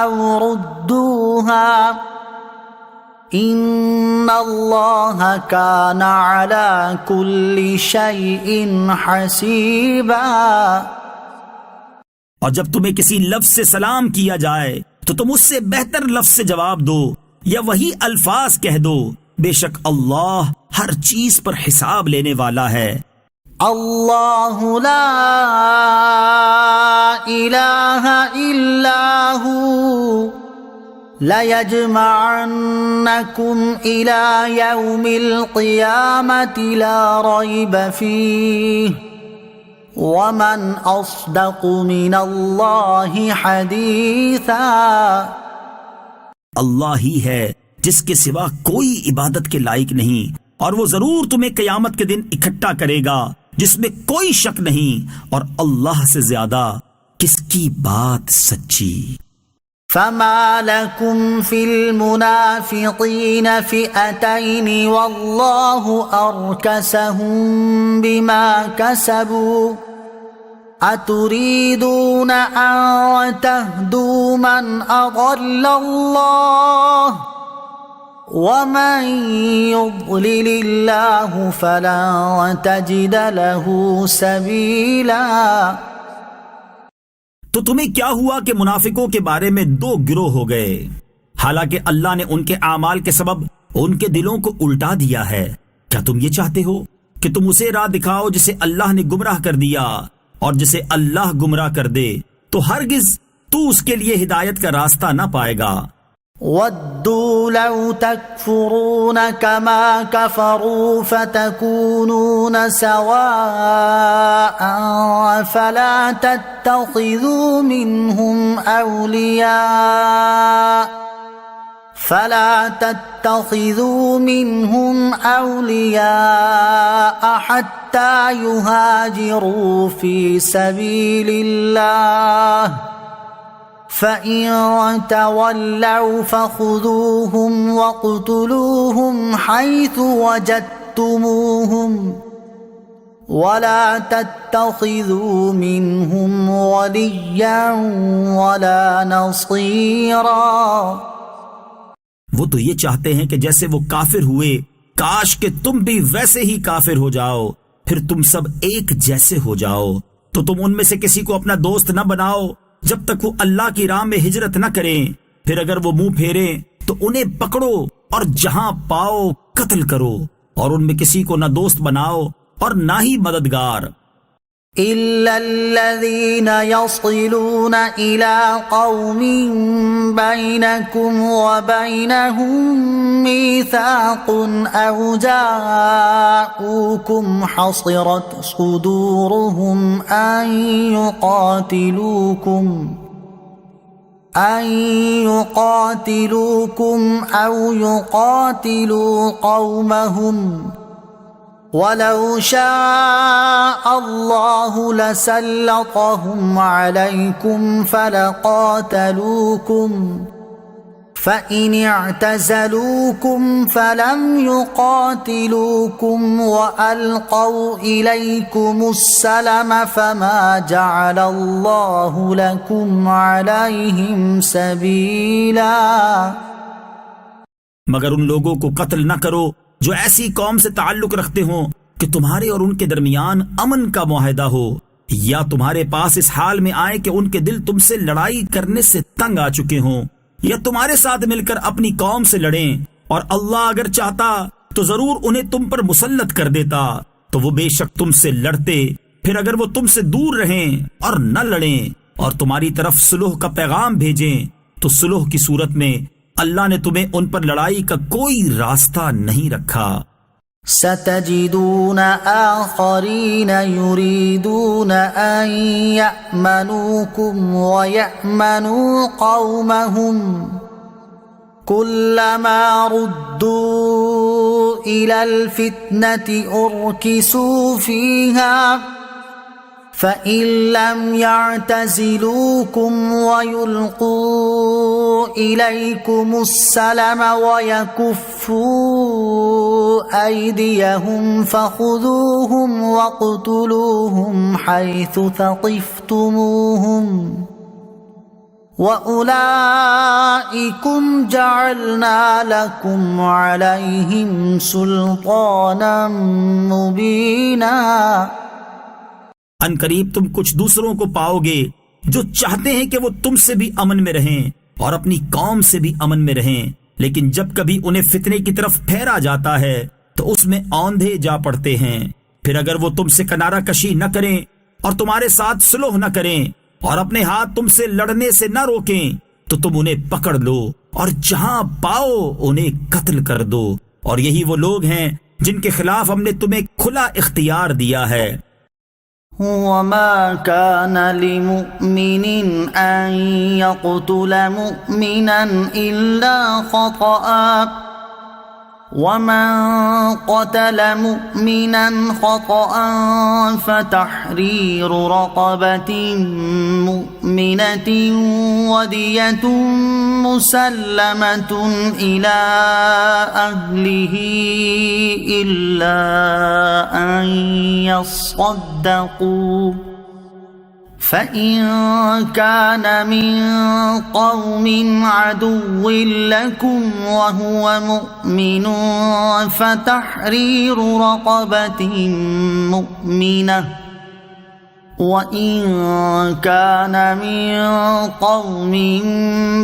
أَوْ رُدُّوهَا إِنَّ اللَّهَ كَانَ عَلَى كُلِّ شَيْءٍ حَسِيبًا. اور جب تمہیں کسی لفظ سے سلام کیا جائے تو تم اس سے بہتر لفظ سے جواب دو یا وہی الفاظ کہہ دو، بے شک اللہ ہر چیز پر حساب لینے والا ہے. اللہ لا الہ الا هو لَيَجْمَعَنَّكُمْ إِلَى يَوْمِ الْقِيَامَةِ لَا رَيْبَ فِيهِ وَمَنْ أَصْدَقُ مِنَ اللَّهِ حَدِيثًا. اللہ ہی ہے جس کے سوا کوئی عبادت کے لائق نہیں، اور وہ ضرور تمہیں قیامت کے دن اکٹھا کرے گا جس میں کوئی شک نہیں، اور اللہ سے زیادہ کس کی بات سچی. فما لكم في المنافقين فئتين والله أركسهم بما كسبوا أتريدون أن تهدوا من أضل الله ومن يضلل الله فلن تجد له سبيلا. تو تمہیں کیا ہوا کہ منافقوں کے بارے میں دو گروہ ہو گئے، حالانکہ اللہ نے ان کے اعمال کے سبب ان کے دلوں کو الٹا دیا ہے. کیا تم یہ چاہتے ہو کہ تم اسے راہ دکھاؤ جسے اللہ نے گمراہ کر دیا، اور جسے اللہ گمراہ کر دے تو ہرگز تو اس کے لیے ہدایت کا راستہ نہ پائے گا. وَدُّوا لَوْ تَكْفُرُونَ كَمَا كَفَرُوا فَتَكُونُونَ سَوَاءً فَلَا تَتَّخِذُوا مِنْهُمْ أَوْلِيَاءَ حَتَّى يُهَاجِرُوا فِي سَبِيلِ اللَّهِ فَإِن تَوَلَّوْا فَخُذُوهُمْ وَاقْتُلُوهُمْ حَيْثُ وَجَدتُّمُوهُمْ وَلَا تَتَّخِذُوا مِنْهُمْ وَلِيًّا وَلَا نَصِيرًا. وہ تو یہ چاہتے ہیں کہ جیسے وہ کافر ہوئے، کاش کہ تم بھی ویسے ہی کافر ہو جاؤ، پھر تم سب ایک جیسے ہو جاؤ. تو تم ان میں سے کسی کو اپنا دوست نہ بناؤ جب تک وہ اللہ کی راہ میں ہجرت نہ کریں، پھر اگر وہ منہ پھیریں تو انہیں پکڑو اور جہاں پاؤ قتل کرو، اور ان میں کسی کو نہ دوست بناؤ اور نہ ہی مددگار. إِلَّا الَّذِينَ يَصِلُونَ إِلَىٰ قَوْمٍ بَيْنَكُمْ وَبَيْنَهُم مِّيثَاقٌ أَوْ جَاءُوكُمْ حَصِرَتْ صُدُورُهُمْ أَن يُقَاتِلُوكُمْ أَوْ يُقَاتِلُوا قَوْمَهُمْ وَلَوْ شَاءَ اللَّهُ لَسَلَّطَهُمْ عَلَيْكُمْ فَلَقَاتَلُوكُمْ فَإِنِ اعْتَزَلُوكُمْ فَلَمْ يُقَاتِلُوكُمْ وَأَلْقَوْا إِلَيْكُمُ السَّلَمَ فَمَا جَعَلَ اللَّهُ لَكُمْ عَلَيْهِمْ سَبِيلًا. مگر ان لوگوں کو قتل نہ کرو جو ایسی قوم سے تعلق رکھتے ہوں کہ تمہارے اور ان کے درمیان امن کا معاہدہ ہو، یا تمہارے پاس اس حال میں آئے کہ ان کے دل تم سے لڑائی کرنے سے تنگ آ چکے ہوں، یا تمہارے ساتھ مل کر اپنی قوم سے لڑیں، اور اللہ اگر چاہتا تو ضرور انہیں تم پر مسلط کر دیتا، تو وہ بے شک تم سے لڑتے. پھر اگر وہ تم سے دور رہیں اور نہ لڑیں اور تمہاری طرف صلح کا پیغام بھیجیں تو صلح کی صورت میں اللہ نے تمہیں ان پر لڑائی کا کوئی راستہ نہیں رکھا۔ ستجدون آخرین یریدون ان یأمنوکم ویأمنوا قومهم كلما ردوا إلى الفتنة أركسوا فيها فإن لم يعتزلوكم ويلقوا إليكم السلم ويكفوا أيديهم فخذوهم واقتلوهم حيث ثقفتموهم وَأُولَئِكُمْ جَعَلْنَا لَكُمْ عَلَيْهِمْ سُلْطَانًا مُبِينًا۔ ان قریب تم کچھ دوسروں کو پاؤ گے جو چاہتے ہیں کہ وہ تم سے بھی امن میں رہیں اور اپنی قوم سے بھی امن میں رہیں، لیکن جب کبھی انہیں فتنے کی طرف پھیرا جاتا ہے تو اس میں اوندھے جا پڑتے ہیں۔ پھر اگر وہ تم سے کنارہ کشی نہ کریں اور تمہارے ساتھ صلح نہ کریں اور اپنے ہاتھ تم سے لڑنے سے نہ روکیں تو تم انہیں پکڑ لو اور جہاں پاؤ انہیں قتل کر دو، اور یہی وہ لوگ ہیں جن کے خلاف ہم نے تمہیں کھلا اختیار دیا ہے۔ وَمَا كَانَ لِمُؤْمِنٍ أَن يَقْتُلَ مُؤْمِنًا إِلَّا خَطَأً وَمَن قَتَلَ مُؤْمِنًا خَطَأً فَتَحْرِيرُ رَقَبَةٍ مُؤْمِنَةٍ وَدِيَةٌ مُسَلَّمَةٌ إِلَى أَهْلِهِ إِلَّا أَن يَصَّدَّقُوا فَإِن كَانَ مِن قَوْمٍ عَدُوٍّ لَكُمْ وَهُوَ مُؤْمِنٌ فَتَحْرِيرُ رَقَبَةٍ مُؤْمِنَةٍ وَإِن كَانَ مِن قَوْمٍ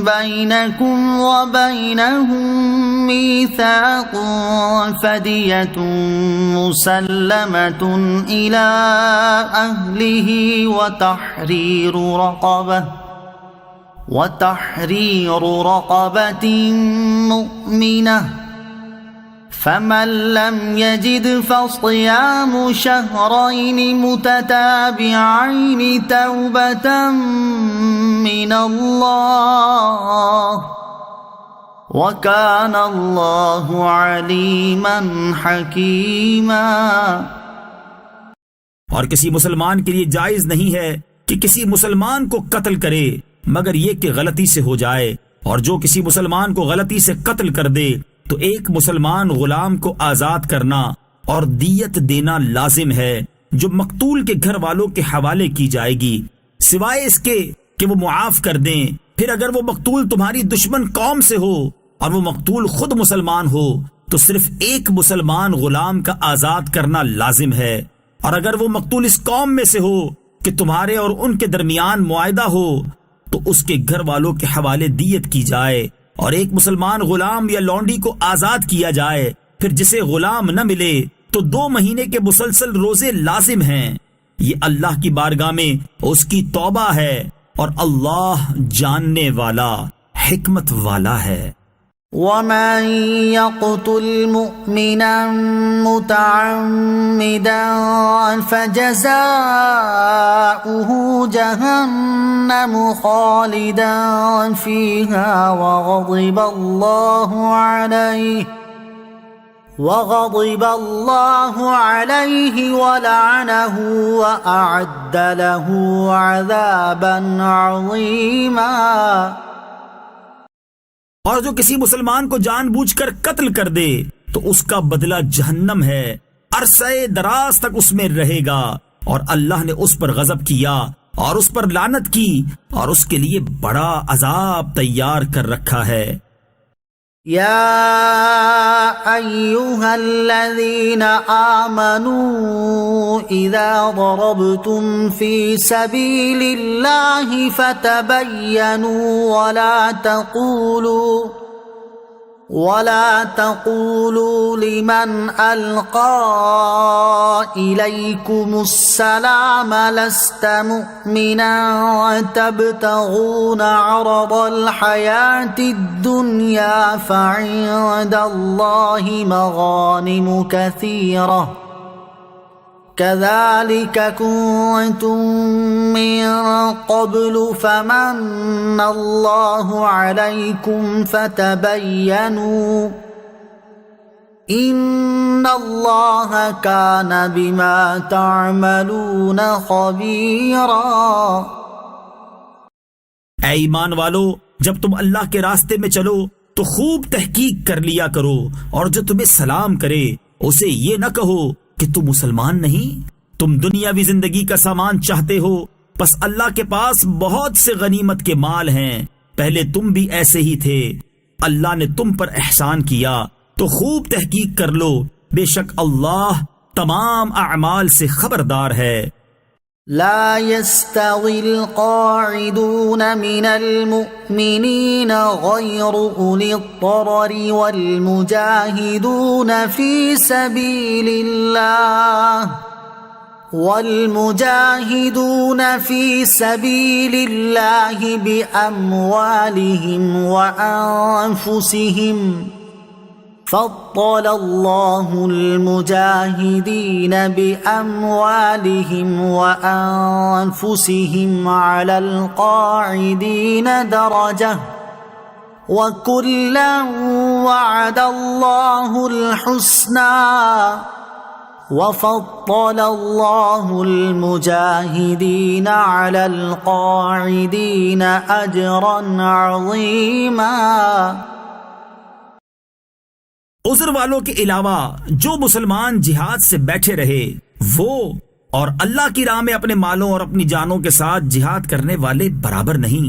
بَيْنَكُمْ وَبَيْنَهُم مِّيثَاقٌ فَدِيَةٌ مُّسَلَّمَةٌ إِلَى أَهْلِهِ وَتَحْرِيرُ رَقَبَةٍ مُّؤْمِنَةٍ فَمَن لَّمْ يَجِدْ فَصِيَامُ شَهْرَيْنِ مُتَتَابِعَيْنِ تَوْبَةً مِّنَ اللَّهِ وَكَانَ اللَّهُ عَلِيمًا حَكِيمًا۔ اور کسی مسلمان کے لیے جائز نہیں ہے کہ کسی مسلمان کو قتل کرے مگر یہ کہ غلطی سے ہو جائے، اور جو کسی مسلمان کو غلطی سے قتل کر دے تو ایک مسلمان غلام کو آزاد کرنا اور دیت دینا لازم ہے جو مقتول کے گھر والوں کے حوالے کی جائے گی، سوائے اس کے کہ وہ معاف کر دیں۔ پھر اگر وہ مقتول تمہاری دشمن قوم سے ہو اور وہ مقتول خود مسلمان ہو تو صرف ایک مسلمان غلام کا آزاد کرنا لازم ہے، اور اگر وہ مقتول اس قوم میں سے ہو کہ تمہارے اور ان کے درمیان معاہدہ ہو تو اس کے گھر والوں کے حوالے دیت کی جائے، اور ایک مسلمان غلام یا لونڈی کو آزاد کیا جائے۔ پھر جسے غلام نہ ملے تو 2 مہینے کے مسلسل روزے لازم ہیں۔ یہ اللہ کی بارگاہ میں اس کی توبہ ہے، اور اللہ جاننے والا حکمت والا ہے۔ وَمَن يَقْتُلْ مُؤْمِنًا مُتَعَمِّدًا فَجَزَاؤُهُ جَهَنَّمُ خَالِدًا فِيهَا وَغَضِبَ اللَّهُ عَلَيْهِ وَلَعَنَهُ وَأَعَدَّ لَهُ عَذَابًا عَظِيمًا۔ اور جو کسی مسلمان کو جان بوجھ کر قتل کر دے تو اس کا بدلہ جہنم ہے، عرصہ دراز تک اس میں رہے گا، اور اللہ نے اس پر غضب کیا اور اس پر لعنت کی، اور اس کے لیے بڑا عذاب تیار کر رکھا ہے۔ یا ایھا الذین آمنوا اذا ضربتم فی سبیل اللہ فتبینوا ولا تقولوا لمن ألقى إليكم السلام لست مؤمنا تبتغون عرض الحياة الدنيا فعند الله مغانم كثيرة كذلك كنتم من قبل فمن الله عليكم فتبينوا إن الله كان بما تعملون خبيرا۔ اے ایمان والو، جب تم اللہ کے راستے میں چلو تو خوب تحقیق کر لیا کرو، اور جو تمہیں سلام کرے اسے یہ نہ کہو کہ تم مسلمان نہیں، تم دنیاوی زندگی کا سامان چاہتے ہو، بس اللہ کے پاس بہت سے غنیمت کے مال ہیں، پہلے تم بھی ایسے ہی تھے، اللہ نے تم پر احسان کیا تو خوب تحقیق کر لو، بے شک اللہ تمام اعمال سے خبردار ہے۔ لا يستوي القاعدون من المؤمنين غير أولي الضرر والمجاهدون في سبيل الله بأموالهم وأنفسهم فضل الله المجاهدين بأموالهم وأنفسهم على القاعدين درجة وكلا وعد الله الحسنى وفضل الله المجاهدين على القاعدين أجرا عظيما۔ عذر والوں کے علاوہ جو مسلمان جہاد سے بیٹھے رہے وہ اور اللہ کی راہ میں اپنے مالوں اور اپنی جانوں کے ساتھ جہاد کرنے والے برابر نہیں۔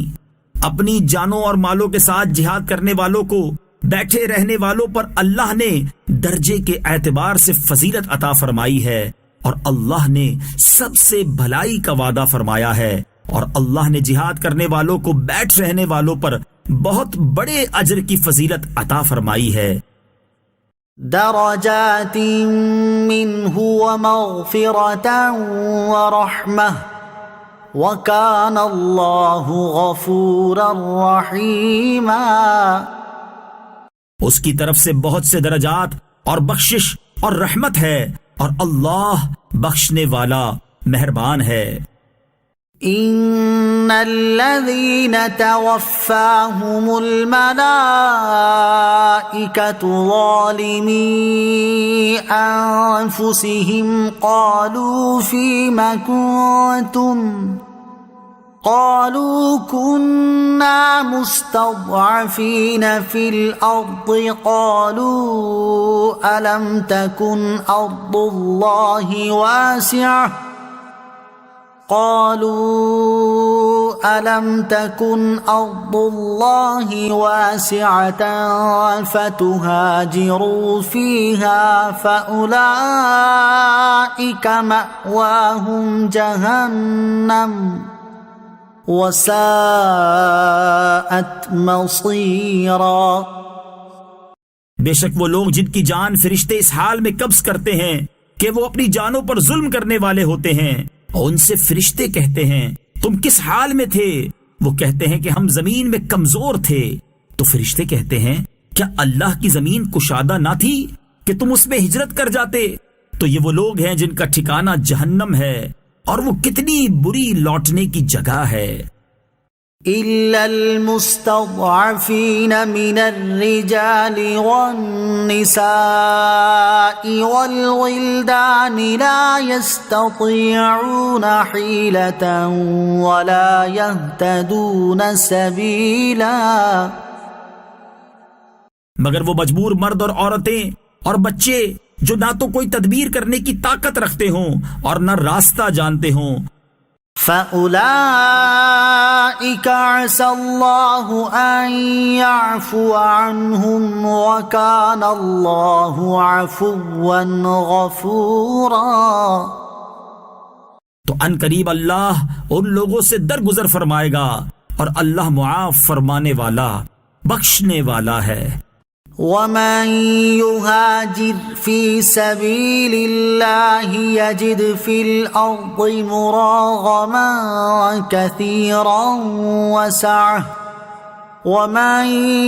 اپنی جانوں اور مالوں کے ساتھ جہاد کرنے والوں کو بیٹھے رہنے والوں پر اللہ نے درجے کے اعتبار سے فضیلت عطا فرمائی ہے، اور اللہ نے سب سے بھلائی کا وعدہ فرمایا ہے، اور اللہ نے جہاد کرنے والوں کو بیٹھ رہنے والوں پر بہت بڑے اجر کی فضیلت عطا فرمائی ہے۔ درجات منه ومغفرة ورحمة وكان الله غفورا رحيما۔ اس کی طرف سے بہت سے درجات اور بخشش اور رحمت ہے، اور اللہ بخشنے والا مہربان ہے۔ ان الذين توفاهم الملائكة ظالمي انفسهم قالوا فيم كنتم قالوا كنا مستضعفين في الأرض قالوا ألم تكن أرض الله واسعة فتهاجروا فيها فأولئك مأواهم جهنم وساءت مصيرا۔ بے شک وہ لوگ جن کی جان فرشتے اس حال میں قبض کرتے ہیں کہ وہ اپنی جانوں پر ظلم کرنے والے ہوتے ہیں، اور ان سے فرشتے کہتے ہیں تم کس حال میں تھے؟ وہ کہتے ہیں کہ ہم زمین میں کمزور تھے، تو فرشتے کہتے ہیں کیا اللہ کی زمین کشادہ نہ تھی کہ تم اس میں ہجرت کر جاتے؟ تو یہ وہ لوگ ہیں جن کا ٹھکانہ جہنم ہے، اور وہ کتنی بری لوٹنے کی جگہ ہے۔ إلا المستضعفين من الرجال والنساء والولدان لا يستطيعون حيلة ولا يهتدون سبيلا۔ مگر وہ مجبور مرد اور عورتیں اور بچے جو نہ تو کوئی تدبیر کرنے کی طاقت رکھتے ہوں اور نہ راستہ جانتے ہوں، فَأُولَئِكَ عَسَى اللَّهُ أَن يَعْفُوَ عَنْهُمْ وَكَانَ اللَّهُ عَفُوًّا غَفُورًا۔ تو ان قریب اللہ ان لوگوں سے درگزر فرمائے گا، اور اللہ معاف فرمانے والا بخشنے والا ہے۔ ومن يهاجر في سبيل الله يجد في الأرض مراغما كثيرا وسعة ومن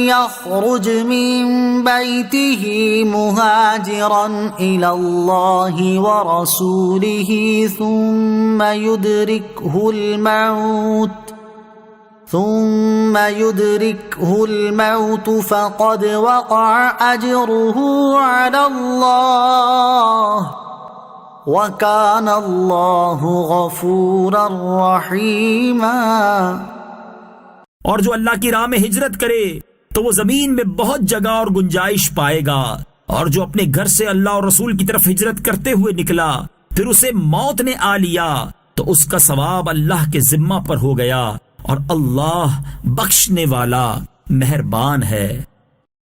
يخرج من بيته مهاجرا إلى الله ورسوله ثم يدركه الموت فقد وقع أجره على الله وكان الله غفورا رحيما۔ اور جو اللہ کی راہ میں ہجرت کرے تو وہ زمین میں بہت جگہ اور گنجائش پائے گا، اور جو اپنے گھر سے اللہ اور رسول کی طرف ہجرت کرتے ہوئے نکلا پھر اسے موت نے آ لیا تو اس کا ثواب اللہ کے ذمہ پر ہو گیا، اور اللہ بخشنے والا مہربان ہے۔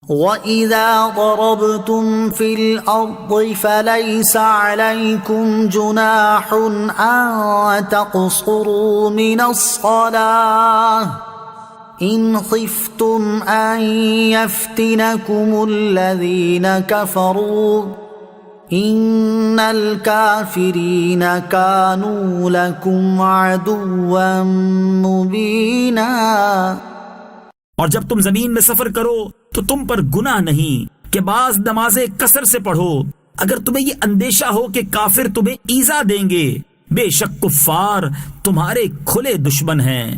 وَإِذَا ضَرَبْتُمْ فِي الْأَرْضِ فَلَيْسَ عَلَيْكُمْ جُنَاحٌ أَن تَقْصُرُوا مِنَ الصَّلَاةِ إِنْ خِفْتُمْ أَن يَفْتِنَكُمُ الَّذِينَ كَفَرُوا إِنَّ الْكَافِرِينَ كَانُوا لَكُمْ عَدُوًّا مُبِينًا۔ اور جب تم زمین میں سفر کرو تو تم پر گناہ نہیں کہ بعض نمازیں کثر سے پڑھو، اگر تمہیں یہ اندیشہ ہو کہ کافر تمہیں ایذا دیں گے، بے شک کفار تمہارے کھلے دشمن ہیں۔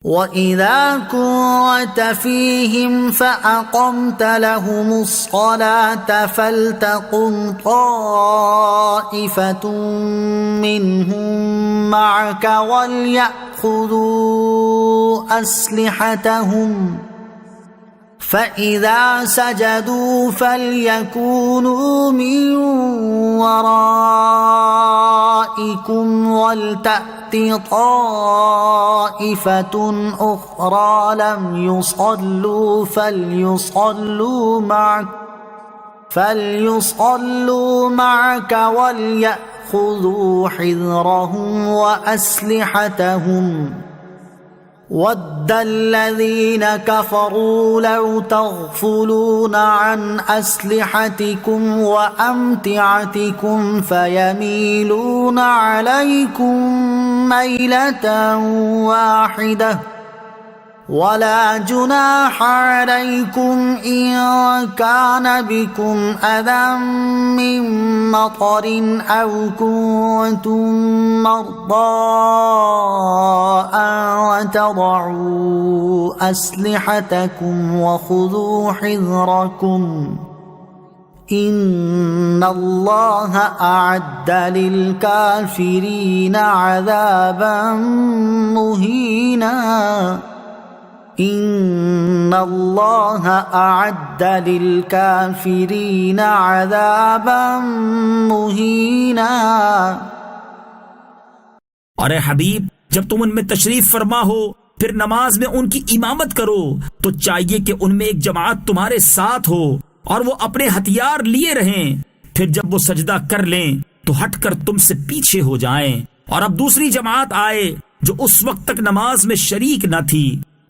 وَإِذَا كُنتَ فِيهِمْ فَأَقَمْتَ لَهُمُ الصَّلَاةَ فَلْتَقُمْ طَائِفَةٌ مِّنْهُمْ مَعَكَ وَلْيَأْخُذُوا أَسْلِحَتَهُمْ فَإِذَا سَجَدُوا فَلْيَكُونُوا مِنْ وَرَائِكُمْ وَلْتَأْتِ طَائِفَةٌ أُخْرَى لَمْ يُصَلُّوا فَلْيُصَلُّوا مَعَكَ وَلْيَأْخُذُوا حِذْرَهُمْ وَأَسْلِحَتَهُمْ وَدَّ الَّذِينَ كَفَرُوا لَوْ تَغْفُلُونَ عَنْ أَسْلِحَتِكُمْ وَأَمْتِعَتِكُمْ فَيَمِيلُونَ عَلَيْكُمْ مَيْلَةً وَاحِدَةً وَلَا جُنَاحَ عَلَيْكُمْ إِن كَانَ بِكُمْ أَذًى مِّن مَّطَرٍ أَوْ كُنتُم مَّرْضَىٰ أَن تَضَعُوا أَسْلِحَتَكُمْ وَخُذُوا حِذْرَكُمْ إِنَّ اللَّهَ أَعَدَّ لِلْكَافِرِينَ عَذَابًا مُّهِينًا۔ إِنَّ اللَّهَ أَعَدَّ لِلْكَافِرِينَ عَذَابًا مُّهِينًا۔ اور اے حبیب جب تم ان میں تشریف فرما ہو پھر نماز میں ان کی امامت کرو تو چاہیے کہ ان میں ایک جماعت تمہارے ساتھ ہو اور وہ اپنے ہتھیار لیے رہیں، پھر جب وہ سجدہ کر لیں تو ہٹ کر تم سے پیچھے ہو جائیں، اور اب دوسری جماعت آئے جو اس وقت تک نماز میں شریک نہ تھی،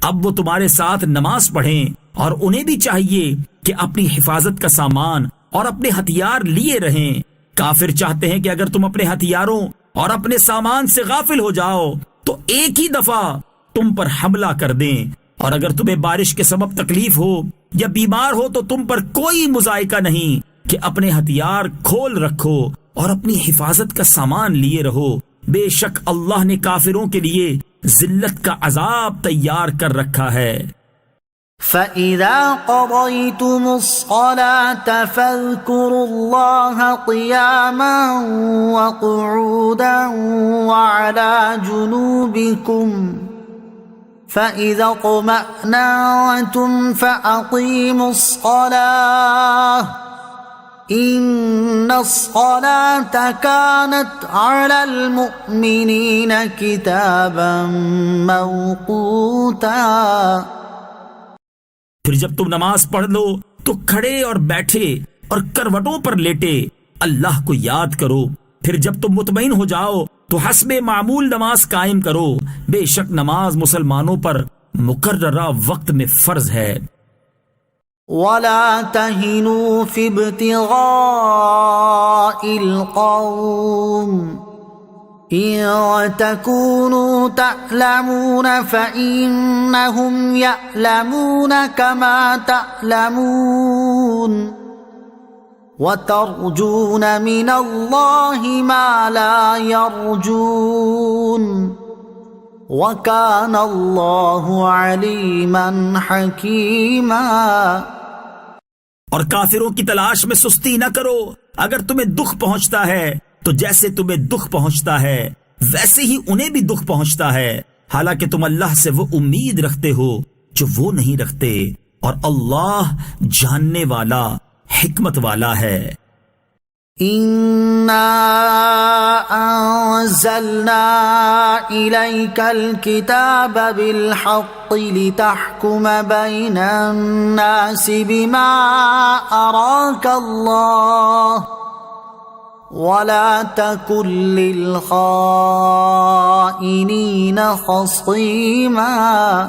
اب وہ تمہارے ساتھ نماز پڑھیں، اور انہیں بھی چاہیے کہ اپنی حفاظت کا سامان اور اپنے ہتھیار لیے رہیں۔ کافر چاہتے ہیں کہ اگر تم اپنے ہتھیاروں اور اپنے سامان سے غافل ہو جاؤ تو ایک ہی دفعہ تم پر حملہ کر دیں، اور اگر تمہیں بارش کے سبب تکلیف ہو یا بیمار ہو تو تم پر کوئی مذائقہ نہیں کہ اپنے ہتھیار کھول رکھو اور اپنی حفاظت کا سامان لیے رہو، بے شک اللہ نے کافروں کے لیے ذلت کا عذاب تیار کر رکھا ہے۔ فَإِذَا قَضَيْتُمُ الصَّلَاةَ فَاذْكُرُوا اللَّهَ قِيَامًا وَقُعُودًا وَعَلَى جُنُوبِكُمْ فَإِذَا اطْمَأْنَنتُمْ فَأَقِيمُوا الصَّلَاةَ إِنَّ الصَّلَاةَ كَانَتْ عَلَى الْمُؤْمِنِينَ كِتَابًا مَّوْقُوتًا۔ پھر جب تم نماز پڑھ لو تو کھڑے اور بیٹھے اور کروٹوں پر لیٹے اللہ کو یاد کرو، پھر جب تم مطمئن ہو جاؤ تو حسب معمول نماز قائم کرو، بے شک نماز مسلمانوں پر مقررہ وقت میں فرض ہے۔ ولا تهنوا في ابتغاء القوم إن تكونوا تعلمون فإنهم يعلمون كما تعلمون وترجون من الله ما لا يرجون وَكَانَ اللَّهُ عَلِيمًا حَكِيمًا۔ اور کافروں کی تلاش میں سستی نہ کرو، اگر تمہیں دکھ پہنچتا ہے تو جیسے تمہیں دکھ پہنچتا ہے ویسے ہی انہیں بھی دکھ پہنچتا ہے، حالانکہ تم اللہ سے وہ امید رکھتے ہو جو وہ نہیں رکھتے، اور اللہ جاننے والا حکمت والا ہے۔ إِنَّا أَنزَلْنَا إِلَيْكَ الْكِتَابَ بِالْحَقِّ لِتَحْكُمَ بَيْنَ النَّاسِ بِمَا أَرَاكَ اللَّهُ وَلَا تَكُن لِّلْخَائِنِينَ خَصِيمًا۔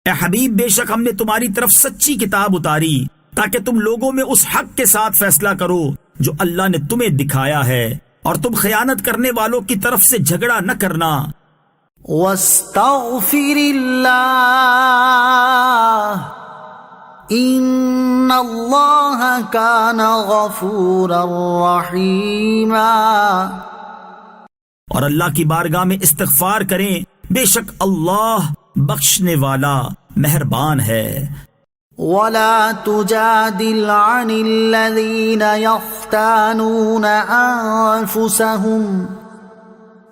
اے حبیب، بے شک ہم نے تمہاری طرف سچی کتاب اتاری تاکہ تم لوگوں میں اس حق کے ساتھ فیصلہ کرو جو اللہ نے تمہیں دکھایا ہے، اور تم خیانت کرنے والوں کی طرف سے جھگڑا نہ کرنا۔ وَاسْتَغْفِرِ اللَّهَ إِنَّ اللَّهَ كَانَ غَفُورًا رَحِيمًا۔ اور اللہ کی بارگاہ میں استغفار کریں، بے شک اللہ بخشنے والا مہربان ہے۔ وَلَا تُجَادِلْ عَنِ الَّذِينَ يَخْتَانُونَ أَنفُسَهُمْ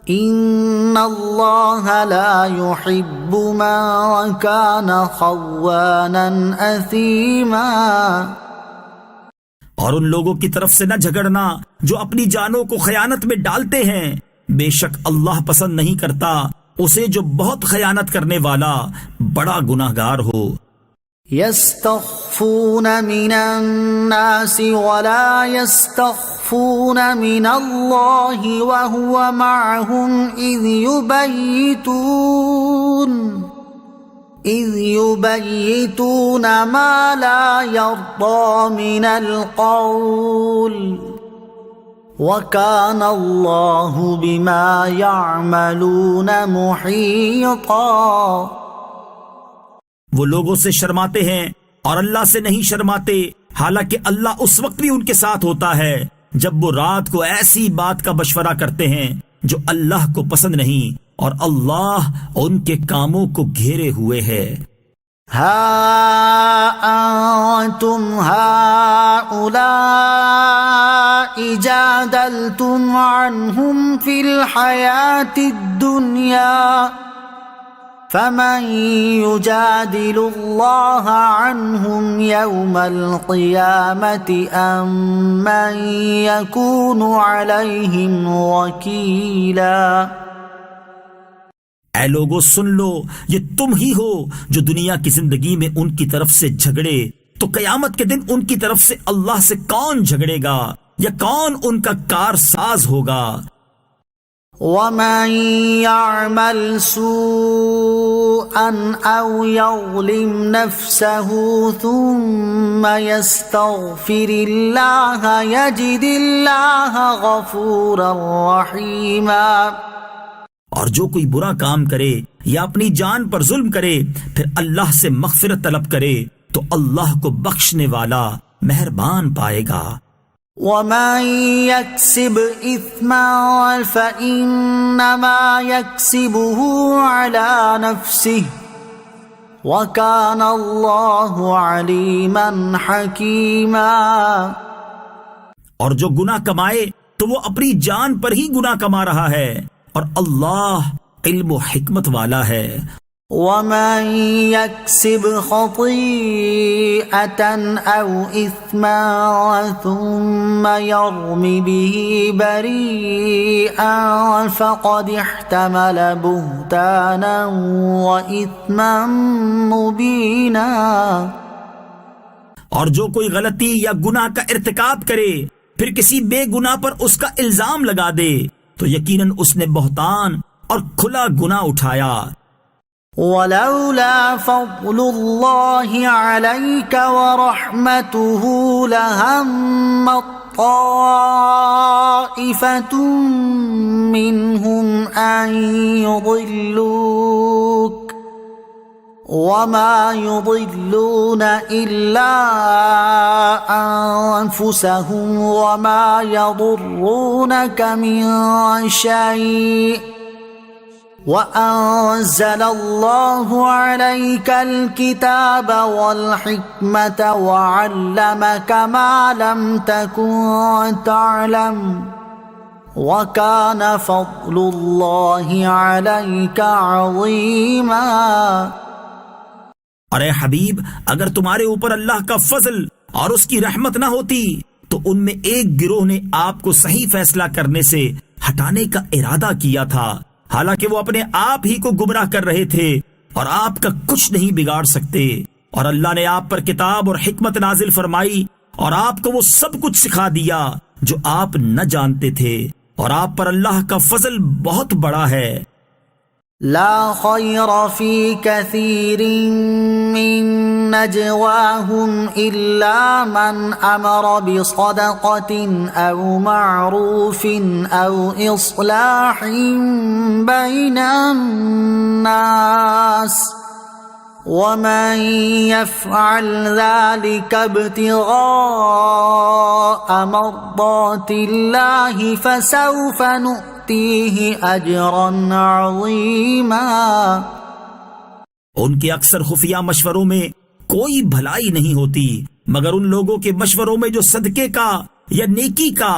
إِنَّ اللَّهَ لَا يُحِبُّ مَن كَانَ خَوَّانًا أَثِيمًا۔ اور ان لوگوں کی طرف سے نہ جھگڑنا جو اپنی جانوں کو خیانت میں ڈالتے ہیں، بے شک اللہ پسند نہیں کرتا اسے جو بہت خیانت کرنے والا بڑا گناہگار ہو۔ يستخفون من الناس ولا يستخفون من الله وهو معهم إذ يبيتون ما لا يرضى من القول وَكَانَ اللَّهُ بِمَا يَعْمَلُونَ مُحِيطًا۔ وہ لوگوں سے شرماتے ہیں اور اللہ سے نہیں شرماتے، حالانکہ اللہ اس وقت بھی ان کے ساتھ ہوتا ہے جب وہ رات کو ایسی بات کا مشورہ کرتے ہیں جو اللہ کو پسند نہیں، اور اللہ ان کے کاموں کو گھیرے ہوئے ہے۔ ہا انتم هؤلاء جادلتم عنهم في الحياة الدنيا فمن يجادل الله عنهم يوم القيامة أم من يكون عليهم وكيلا۔ اے لوگو سن لو، یہ تم ہی ہو جو دنیا کی زندگی میں ان کی طرف سے جھگڑے، تو قیامت کے دن ان کی طرف سے اللہ سے کون جھگڑے گا یا کون ان کا کارساز ہوگا؟ وَمَن يَعْمَلْ سُوءًا أَوْ يَظْلِمْ نَفْسَهُ ثُمَّ يَسْتَغْفِرِ اللَّهَ يَجِدِ اللَّهَ غَفُورًا رَحِيمًا۔ اور جو کوئی برا کام کرے یا اپنی جان پر ظلم کرے پھر اللہ سے مغفرت طلب کرے تو اللہ کو بخشنے والا مہربان پائے گا۔ وَمَن يَكْسِبْ إِثْمًا فَإِنَّمَا يَكْسِبُهُ عَلَى نَفْسِهِ وَكَانَ اللَّهُ عَلِيمًا حَكِيمًا۔ اور جو گناہ کمائے تو وہ اپنی جان پر ہی گناہ کما رہا ہے، اور اللہ علم و حکمت والا ہے۔ وَمَن يَكْسِبْ خَطِيئَةً أَوْ إِثْمًا ثُمَّ يَرْمِ بِهِ بَرِيئًا فَقَدِ احْتَمَلَ بُهْتَانًا وَإِثْمًا مُبِينًا۔ اور جو کوئی غلطی یا گناہ کا ارتکاب کرے پھر کسی بے گناہ پر اس کا الزام لگا دے تو یقیناً اس نے بہتان اور کھلا گناہ اٹھایا۔ ولولا فضل الله عليك ورحمته لهم طائفة منهم أن يضلوك وما يضلون إلا أنفسهم وما يضرونك من شيء وأنزل الله عليك الكتاب والحكمة وعلمك ما لم تكن تعلم وكان فضل الله عليك عظيما۔ ارے حبیب، اگر تمہارے اوپر اللہ کا فضل اور اس کی رحمت نہ ہوتی تو ان میں ایک گروہ نے آپ کو صحیح فیصلہ کرنے سے ہٹانے کا ارادہ کیا تھا، حالانکہ وہ اپنے آپ ہی کو گمراہ کر رہے تھے اور آپ کا کچھ نہیں بگاڑ سکتے، اور اللہ نے آپ پر کتاب اور حکمت نازل فرمائی اور آپ کو وہ سب کچھ سکھا دیا جو آپ نہ جانتے تھے، اور آپ پر اللہ کا فضل بہت بڑا ہے۔ لا خير في كثير من نجواهم إلا من أمر بصدقة أو معروف أو إصلاح بين الناس ومن يفعل ذلك ابتغاء مرضات الله فسوف نؤتيه أجرا عظيما۔ ان کے اکثر خفیہ مشوروں میں کوئی بھلائی نہیں ہوتی مگر ان لوگوں کے مشوروں میں جو صدقے کا یا نیکی کا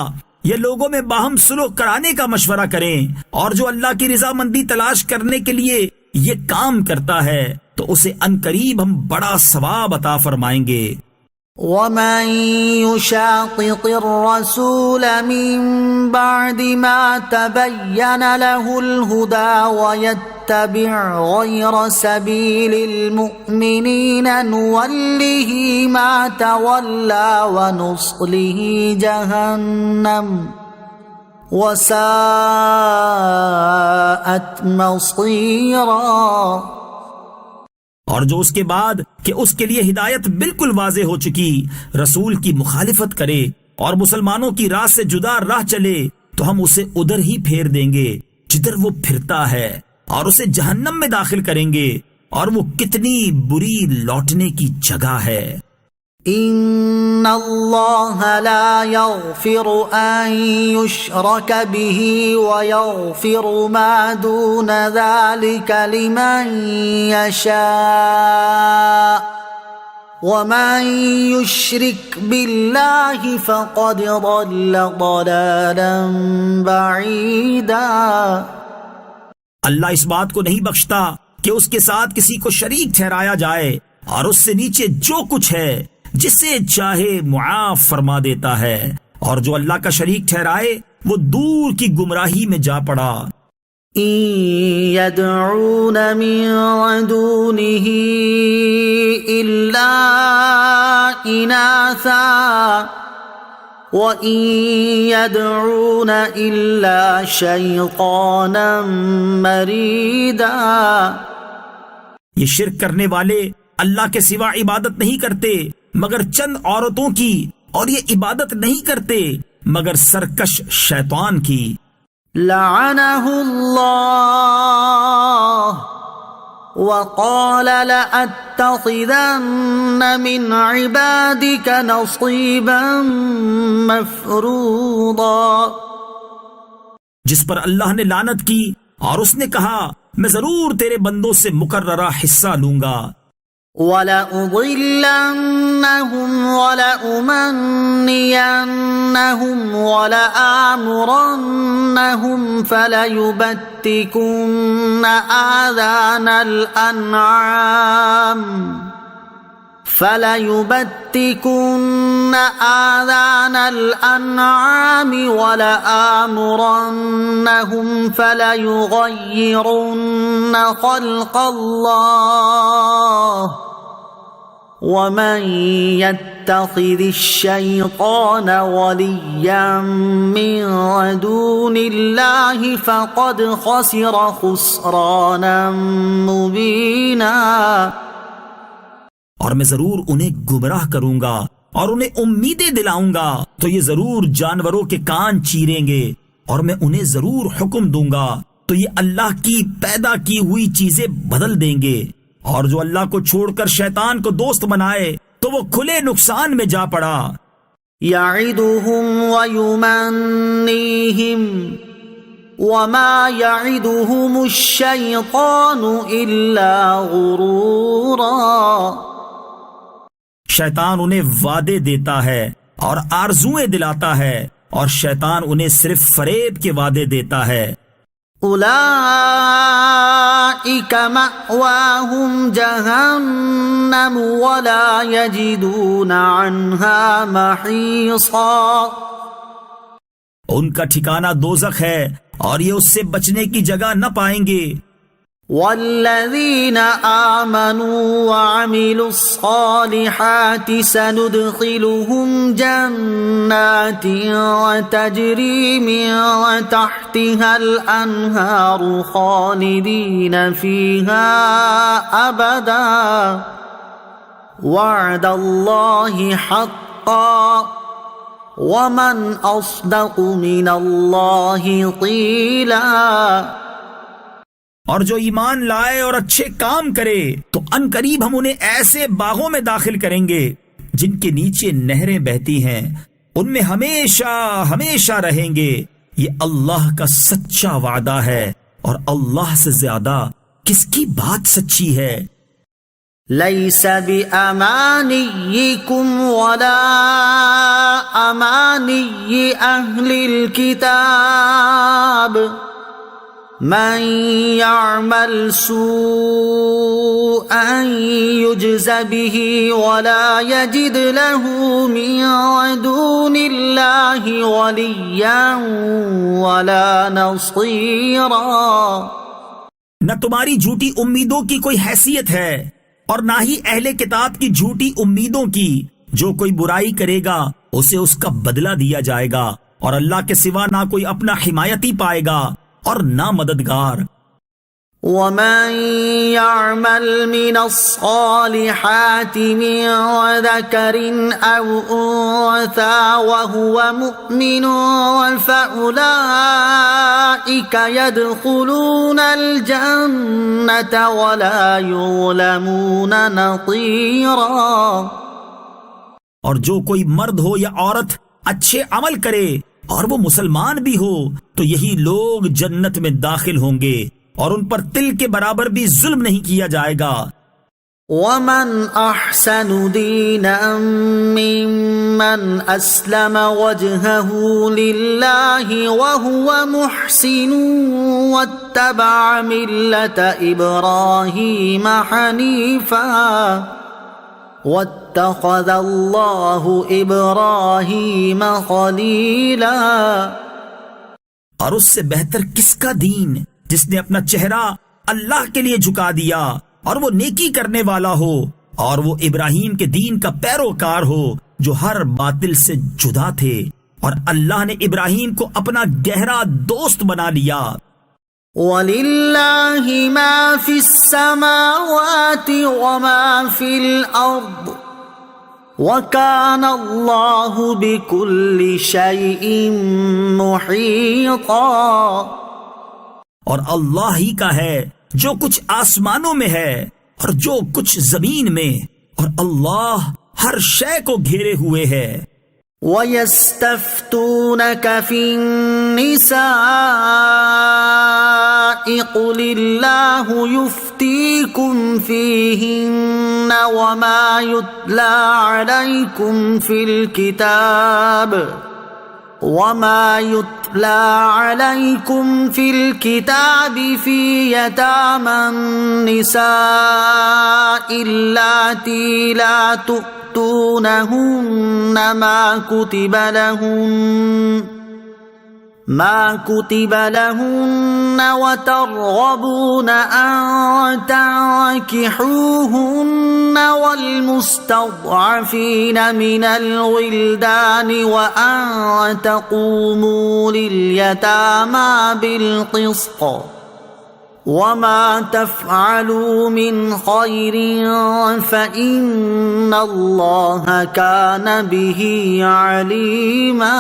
یا لوگوں میں باہم صلح کرانے کا مشورہ کریں، اور جو اللہ کی رضامندی تلاش کرنے کے لیے یہ کام کرتا ہے تو اسے عنقریب ہم بڑا ثواب عطا فرمائیں گے۔ ومن يشاقق الرسول من بعد ما تبين له الهدى ويتبع غير سبيل المؤمنين نوله ما تولى ونصله جهنم وساءت مصيرا۔ اور جو اس کے بعد کہ اس کے لیے ہدایت بالکل واضح ہو چکی رسول کی مخالفت کرے اور مسلمانوں کی راہ سے جدا راہ چلے تو ہم اسے ادھر ہی پھیر دیں گے جدھر وہ پھرتا ہے، اور اسے جہنم میں داخل کریں گے، اور وہ کتنی بری لوٹنے کی جگہ ہے۔ ان اللہ لا یغفر ان یشرک به ویغفر ما دون ذلك لمن یشاء ومن یشرک باللہ فقد ضل ضلالا بعیدا۔ اللہ اس بات کو نہیں بخشتا کہ اس کے ساتھ کسی کو شریک ٹھہرایا جائے، اور اس سے نیچے جو کچھ ہے جسے چاہے معاف فرما دیتا ہے، اور جو اللہ کا شریک ٹھہرائے وہ دور کی گمراہی میں جا پڑا۔ إن يدعون من دونه إلا إناثا وإن يدعون إلا شيطانا مريدا۔ یہ شرک کرنے والے اللہ کے سوا عبادت نہیں کرتے مگر چند عورتوں کی، اور یہ عبادت نہیں کرتے مگر سرکش شیطان کی۔ لعنه الله وقال لأتخذن من عبادك نصيبا مفروضا۔ جس پر اللہ نے لعنت کی اور اس نے کہا میں ضرور تیرے بندوں سے مقررہ حصہ لوں گا۔ وَلَأُضِلَّنَّهُمْ وَلَأُمَنِّيَنَّهُمْ وَلَآمُرَنَّهُمْ فَلَيُبَتِّكُنَّ آذَانَ الْأَنْعَامِ وَلَآمُرَنَّهُمْ فَلَيُغَيِّرُنَّ خَلْقَ اللَّهِ وَمَن يَتَّخِذِ الشَّيْطَانَ وَلِيًّا مِّن دُونِ دون الله فقد خسر خسرانا مبينا. اور میں ضرور انہیں گمراہ کروں گا اور انہیں امیدیں دلاؤں گا تو یہ ضرور جانوروں کے کان چیریں گے، اور میں انہیں ضرور حکم دوں گا تو یہ اللہ کی پیدا کی ہوئی چیزیں بدل دیں گے، اور جو اللہ کو چھوڑ کر شیطان کو دوست بنائے تو وہ کھلے نقصان میں جا پڑا. يعدهم ويمنيهم وما يعدهم الشيطان إلا غرورا. شیطان انہیں وعدے دیتا ہے اور آرزویں دلاتا ہے، اور شیطان انہیں صرف فریب کے وعدے دیتا ہے. أولئك مأواهم جهنم ولا يجدون عنها محيصا. ان کا ٹھکانہ دوزخ ہے اور یہ اس سے بچنے کی جگہ نہ پائیں گے. والذين آمنوا وعملوا الصالحات سندخلهم جنات تجري من تحتها الأنهار خالدين فيها أبدا وعد الله حقا ومن أصدق من الله قيلا. اور جو ایمان لائے اور اچھے کام کرے تو ان قریب ہم انہیں ایسے باغوں میں داخل کریں گے جن کے نیچے نہریں بہتی ہیں، ان میں ہمیشہ ہمیشہ رہیں گے. یہ اللہ کا سچا وعدہ ہے، اور اللہ سے زیادہ کس کی بات سچی ہے. ليس بأمانيكم ولا أماني أهل الكتاب من يعمل سوءا يجز به ولا يجد له من دون الله وليا ولا نصيرا. نہ تمہاری جھوٹی امیدوں کی کوئی حیثیت ہے اور نہ ہی اہل کتاب کی جھوٹی امیدوں کی. جو کوئی برائی کرے گا اسے اس کا بدلہ دیا جائے گا، اور اللہ کے سوا نہ کوئی اپنا حمایتی پائے گا اور نہ مددگار. ومن يعمل من الصالحات من ذكر أو أنثى وهو مؤمن فأولئك يدخلون الجنة ولا يظلمون نقيرا. اور جو کوئی مرد ہو یا عورت اچھے عمل کرے اور وہ مسلمان بھی ہو تو یہی لوگ جنت میں داخل ہوں گے، اور ان پر تل کے برابر بھی ظلم نہیں کیا جائے گا. ومن احسن دینا ممن اسلم وجهه لله وهو محسن واتبع ملة ابراهيم حنيفا واتخذ الله ابراهيم خليلا. اور اس سے بہتر کس کا دین جس نے اپنا چہرہ اللہ کے لیے جھکا دیا اور وہ نیکی کرنے والا ہو اور وہ ابراہیم کے دین کا پیروکار ہو جو ہر باطل سے جدا تھے، اور اللہ نے ابراہیم کو اپنا گہرا دوست بنا لیا. وَلِلَّهِ مَا فِي السَّمَاوَاتِ وَمَا فِي الْأَرْضِ وَكَانَ اللَّهُ بِكُلِّ شَيْءٍ مُحِيطًا. اور اللہ ہی کا ہے جو کچھ آسمانوں میں ہے اور جو کچھ زمین میں، اور اللہ ہر شے کو گھیرے ہوئے ہے. وَيَسْتَفْتُونَكَ فِي النِّسَاءِ قُلِ اللَّهُ يُفْتِيكُمْ فِيهِنَّ وَمَا يُتْلَى عَلَيْكُمْ فِي الْكِتَابِ فِي يَتَامَى النِّسَاءِ اللَّاتِي لَا تُؤْتُونَهُنَّ ما كتب لهن وترغبون أن تنكحوهن والمستضعفين من الولدان وأن تقوموا لليتامى بالقسط وما تفعلوا من خير فإن الله كان به عليما۔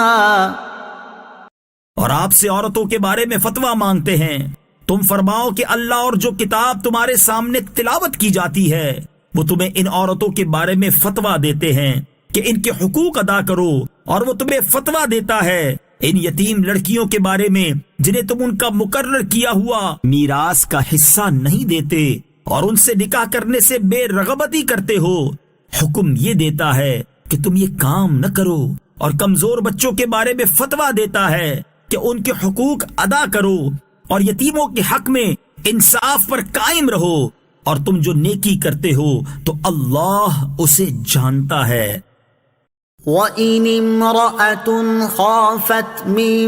اور آپ سے عورتوں کے بارے میں فتویٰ مانگتے ہیں، تم فرماؤ کہ اللہ اور جو کتاب تمہارے سامنے تلاوت کی جاتی ہے وہ تمہیں ان عورتوں کے بارے میں فتویٰ دیتے ہیں کہ ان کے حقوق ادا کرو، اور وہ تمہیں فتویٰ دیتا ہے ان یتیم لڑکیوں کے بارے میں جنہیں تم ان کا مقرر کیا ہوا میراث کا حصہ نہیں دیتے اور ان سے نکاح کرنے سے بے رغبتی کرتے ہو۔ حکم یہ دیتا ہے کہ تم یہ کام نہ کرو، اور کمزور بچوں کے بارے میں فتویٰ دیتا ہے کہ ان کے حقوق ادا کرو، اور یتیموں کے حق میں انصاف پر قائم رہو، اور تم جو نیکی کرتے ہو تو اللہ اسے جانتا ہے۔ وَإِنِ امْرَأَةٌ خَافَتْ مِن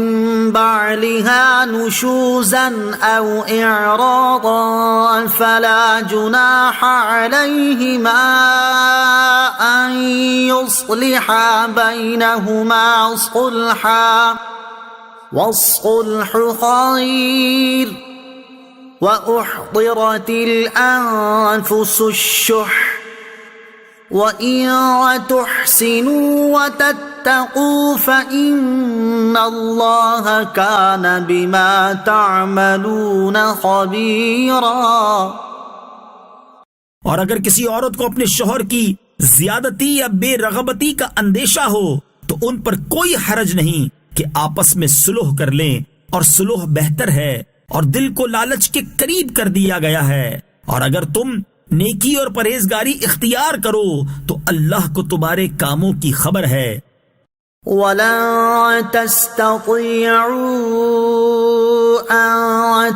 بَعْلِهَا نُشُوزًا أَوْ إِعْرَاضًا فَلَا جُنَاحَ عَلَيْهِمَا أَن يُصْلِحَا بَيْنَهُمَا صُلْحًا وَالصُّلْحُ خَيْرٌ وَأُحْضِرَتِ الْأَنفُسُ الشُّحَّ وَإِن تُحْسِنُوا وَتَتَّقُوا فَإِنَّ اللَّهَ كَانَ بِمَا تَعْمَلُونَ خَبِيرًا۔ اور اگر کسی عورت کو اپنے شوہر کی زیادتی یا بے رغبتی کا اندیشہ ہو تو ان پر کوئی حرج نہیں کہ آپس میں صلح کر لیں، اور صلح بہتر ہے اور دل کو لالچ کے قریب کر دیا گیا ہے، اور اگر تم نیکی اور پرہیزگاری اختیار کرو تو اللہ کو تمہارے کاموں کی خبر ہے۔ وَلَن تَسْتَطِيعُوا أَن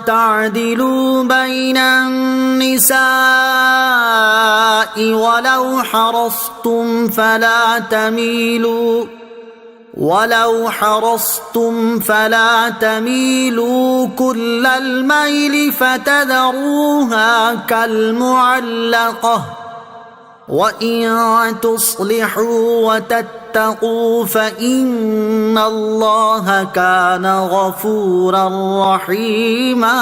تَعْدِلُوا بَيْنَ النِّسَاءِ وَلَوْ حَرَصْتُمْ فَلَا تَمِيلُوا كُلَّ الْمَيْلِ فَتَذَرُوهَا كَالْمُعَلَّقَةِ وَإِن تُصْلِحُوا وَتَتَّقُوا فَإِنَّ اللَّهَ كَانَ غَفُورًا رَحِيمًا۔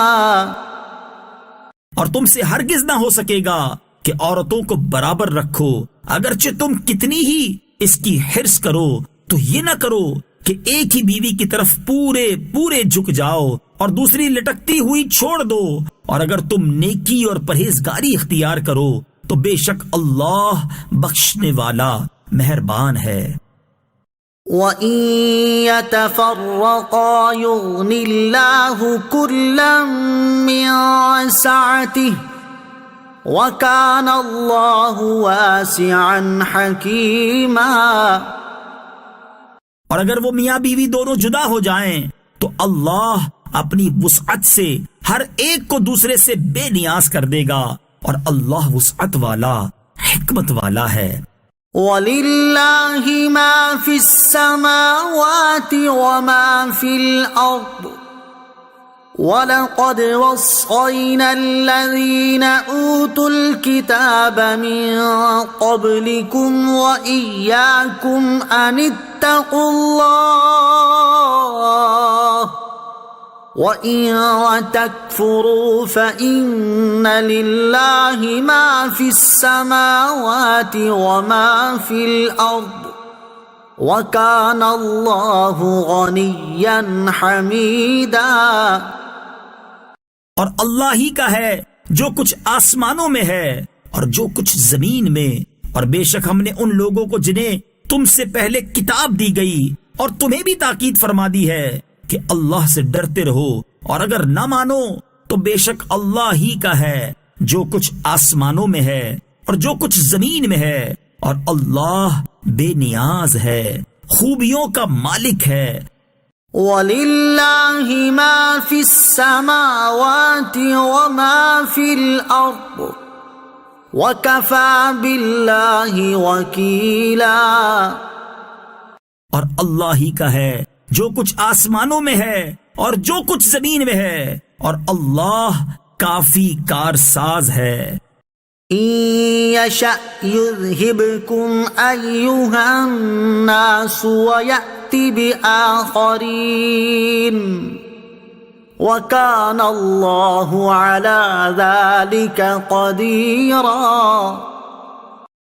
اور تم سے ہرگز نہ ہو سکے گا کہ عورتوں کو برابر رکھو، اگرچہ تم کتنی ہی اس کی حرص کرو تو یہ نہ کرو کہ ایک ہی بیوی کی طرف پورے جھک جاؤ اور دوسری لٹکتی ہوئی چھوڑ دو، اور اگر تم نیکی اور پرہیزگاری اختیار کرو تو بے شک اللہ بخشنے والا مہربان ہے۔ وَإِن يَتَفَرَّقَا يُغْنِ اللَّهُ كُلًّا مِّن سَعَتِهِ وَكَانَ اللَّهُ وَاسِعًا حَكِيمًا۔ اور اگر وہ میاں بیوی دونوں جدا ہو جائیں تو اللہ اپنی وسعت سے ہر ایک کو دوسرے سے بے نیاز کر دے گا، اور اللہ وسعت والا حکمت والا ہے۔ وَلِلَّهِ مَا فِي السَّمَاوَاتِ وَمَا فِي الْأَرْضِ وَلَقَدْ وَصَّيْنَا الَّذِينَ أُوتُوا الْكِتَابَ مِن قَبْلِكُمْ وَإِيَّاكُمْ أَنِ اتَّقُوا اللَّهَ وَإِن تَكْفُرُوا فَإِنَّ لِلَّهِ مَا فِي السَّمَاوَاتِ وَمَا فِي الْأَرْضِ وَكَانَ اللَّهُ غَنِيًّا حَمِيدًا۔ اور اللہ ہی کا ہے جو کچھ آسمانوں میں ہے اور جو کچھ زمین میں، اور بے شک ہم نے ان لوگوں کو جنہیں تم سے پہلے کتاب دی گئی اور تمہیں بھی تاکید فرما دی ہے کہ اللہ سے ڈرتے رہو، اور اگر نہ مانو تو بے شک اللہ ہی کا ہے جو کچھ آسمانوں میں ہے اور جو کچھ زمین میں ہے، اور اللہ بے نیاز ہے، خوبیوں کا مالک ہے۔ وَلِلَّهِ مَا فِي السَّمَاوَاتِ وَمَا فِي الْأَرْضِ وَكَفَى بِاللَّهِ وَكِيلًا۔ اور اللہ ہی کا ہے جو کچھ آسمانوں میں ہے اور جو کچھ زمین میں ہے، اور اللہ کافی کارساز ہے۔ إن يشأ يذهبكم أيها الناس ويأت بآخرين وكان الله على ذلك قديرا۔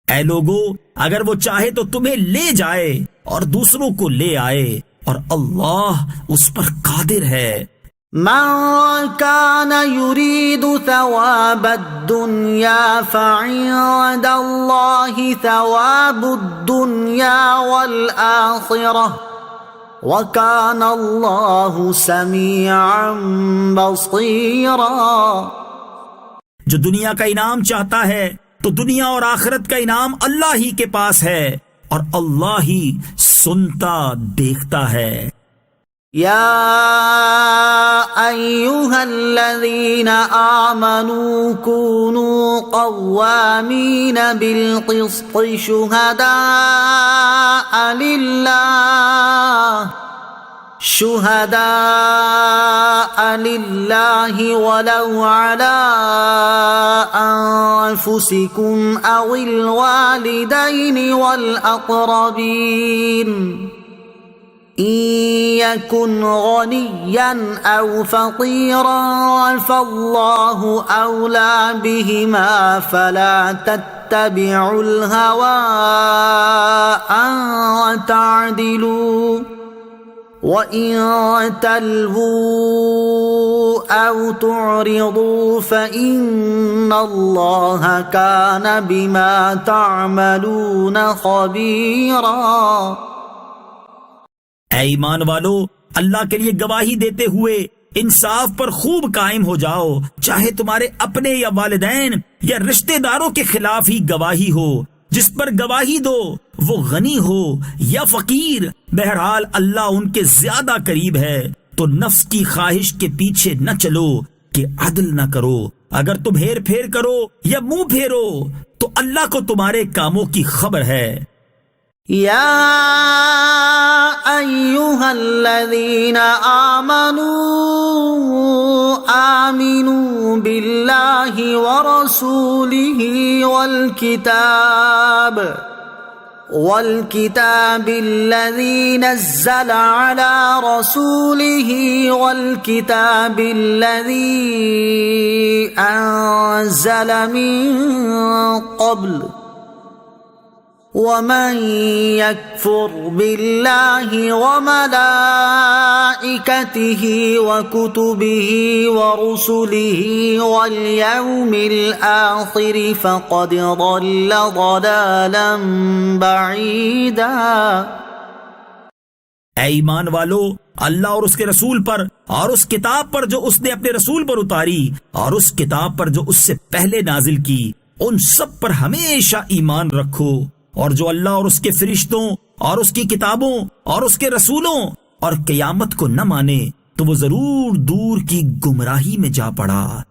اے لوگو، اگر وہ چاہے تو تمہیں لے جائے اور دوسروں کو لے آئے، اور اللہ اس پر قادر ہے۔ من كان يريد ثواب الدنيا فعند الله ثواب الدنيا والآخرة وكان الله سميعا بصيرا۔ جو دنیا کا انعام چاہتا ہے تو دنیا اور آخرت کا انعام اللہ ہی کے پاس ہے، اور اللہ ہی سنتا دیکھتا ہے۔ يا أيها الذين آمنوا كونوا قوامين بالقسط شهداء لله ولو على أنفسكم أو الوالدين والأقربين إن يكن غنيا أو فقيرا فالله أولى بهما فلا تتبعوا الهوى أن تعدلوا وَإِن تَلْوُوا أَوْ تُعْرِضُوا فَإِنَّ اللَّهَ كَانَ بِمَا تَعْمَلُونَ خَبِيرًا۔ اے ایمان والو، اللہ کے لیے گواہی دیتے ہوئے انصاف پر خوب قائم ہو جاؤ، چاہے تمہارے اپنے یا والدین یا رشتہ داروں کے خلاف ہی گواہی ہو۔ جس پر گواہی دو وہ غنی ہو یا فقیر، بہرحال اللہ ان کے زیادہ قریب ہے۔ تو نفس کی خواہش کے پیچھے نہ چلو کہ عدل نہ کرو، اگر تم ہیر پھیر کرو یا منہ پھیرو تو اللہ کو تمہارے کاموں کی خبر ہے۔ یا ایھا الذین آمنوا باللہ ورسولہ والکتاب الذی نزل علی رسولہ والکتاب الذی انزل من قبل ومن يكفر بالله وملائكته وكتبه ورسله واليوم الآخر فقد ضل ضلالا بعيدا۔ اے ایمان والو، اللہ اور اس کے رسول پر اور اس کتاب پر جو اس نے اپنے رسول پر اتاری اور اس کتاب پر جو اس سے پہلے نازل کی، ان سب پر ہمیشہ ایمان رکھو، اور جو اللہ اور اس کے فرشتوں اور اس کی کتابوں اور اس کے رسولوں اور قیامت کو نہ مانے تو وہ ضرور دور کی گمراہی میں جا پڑا۔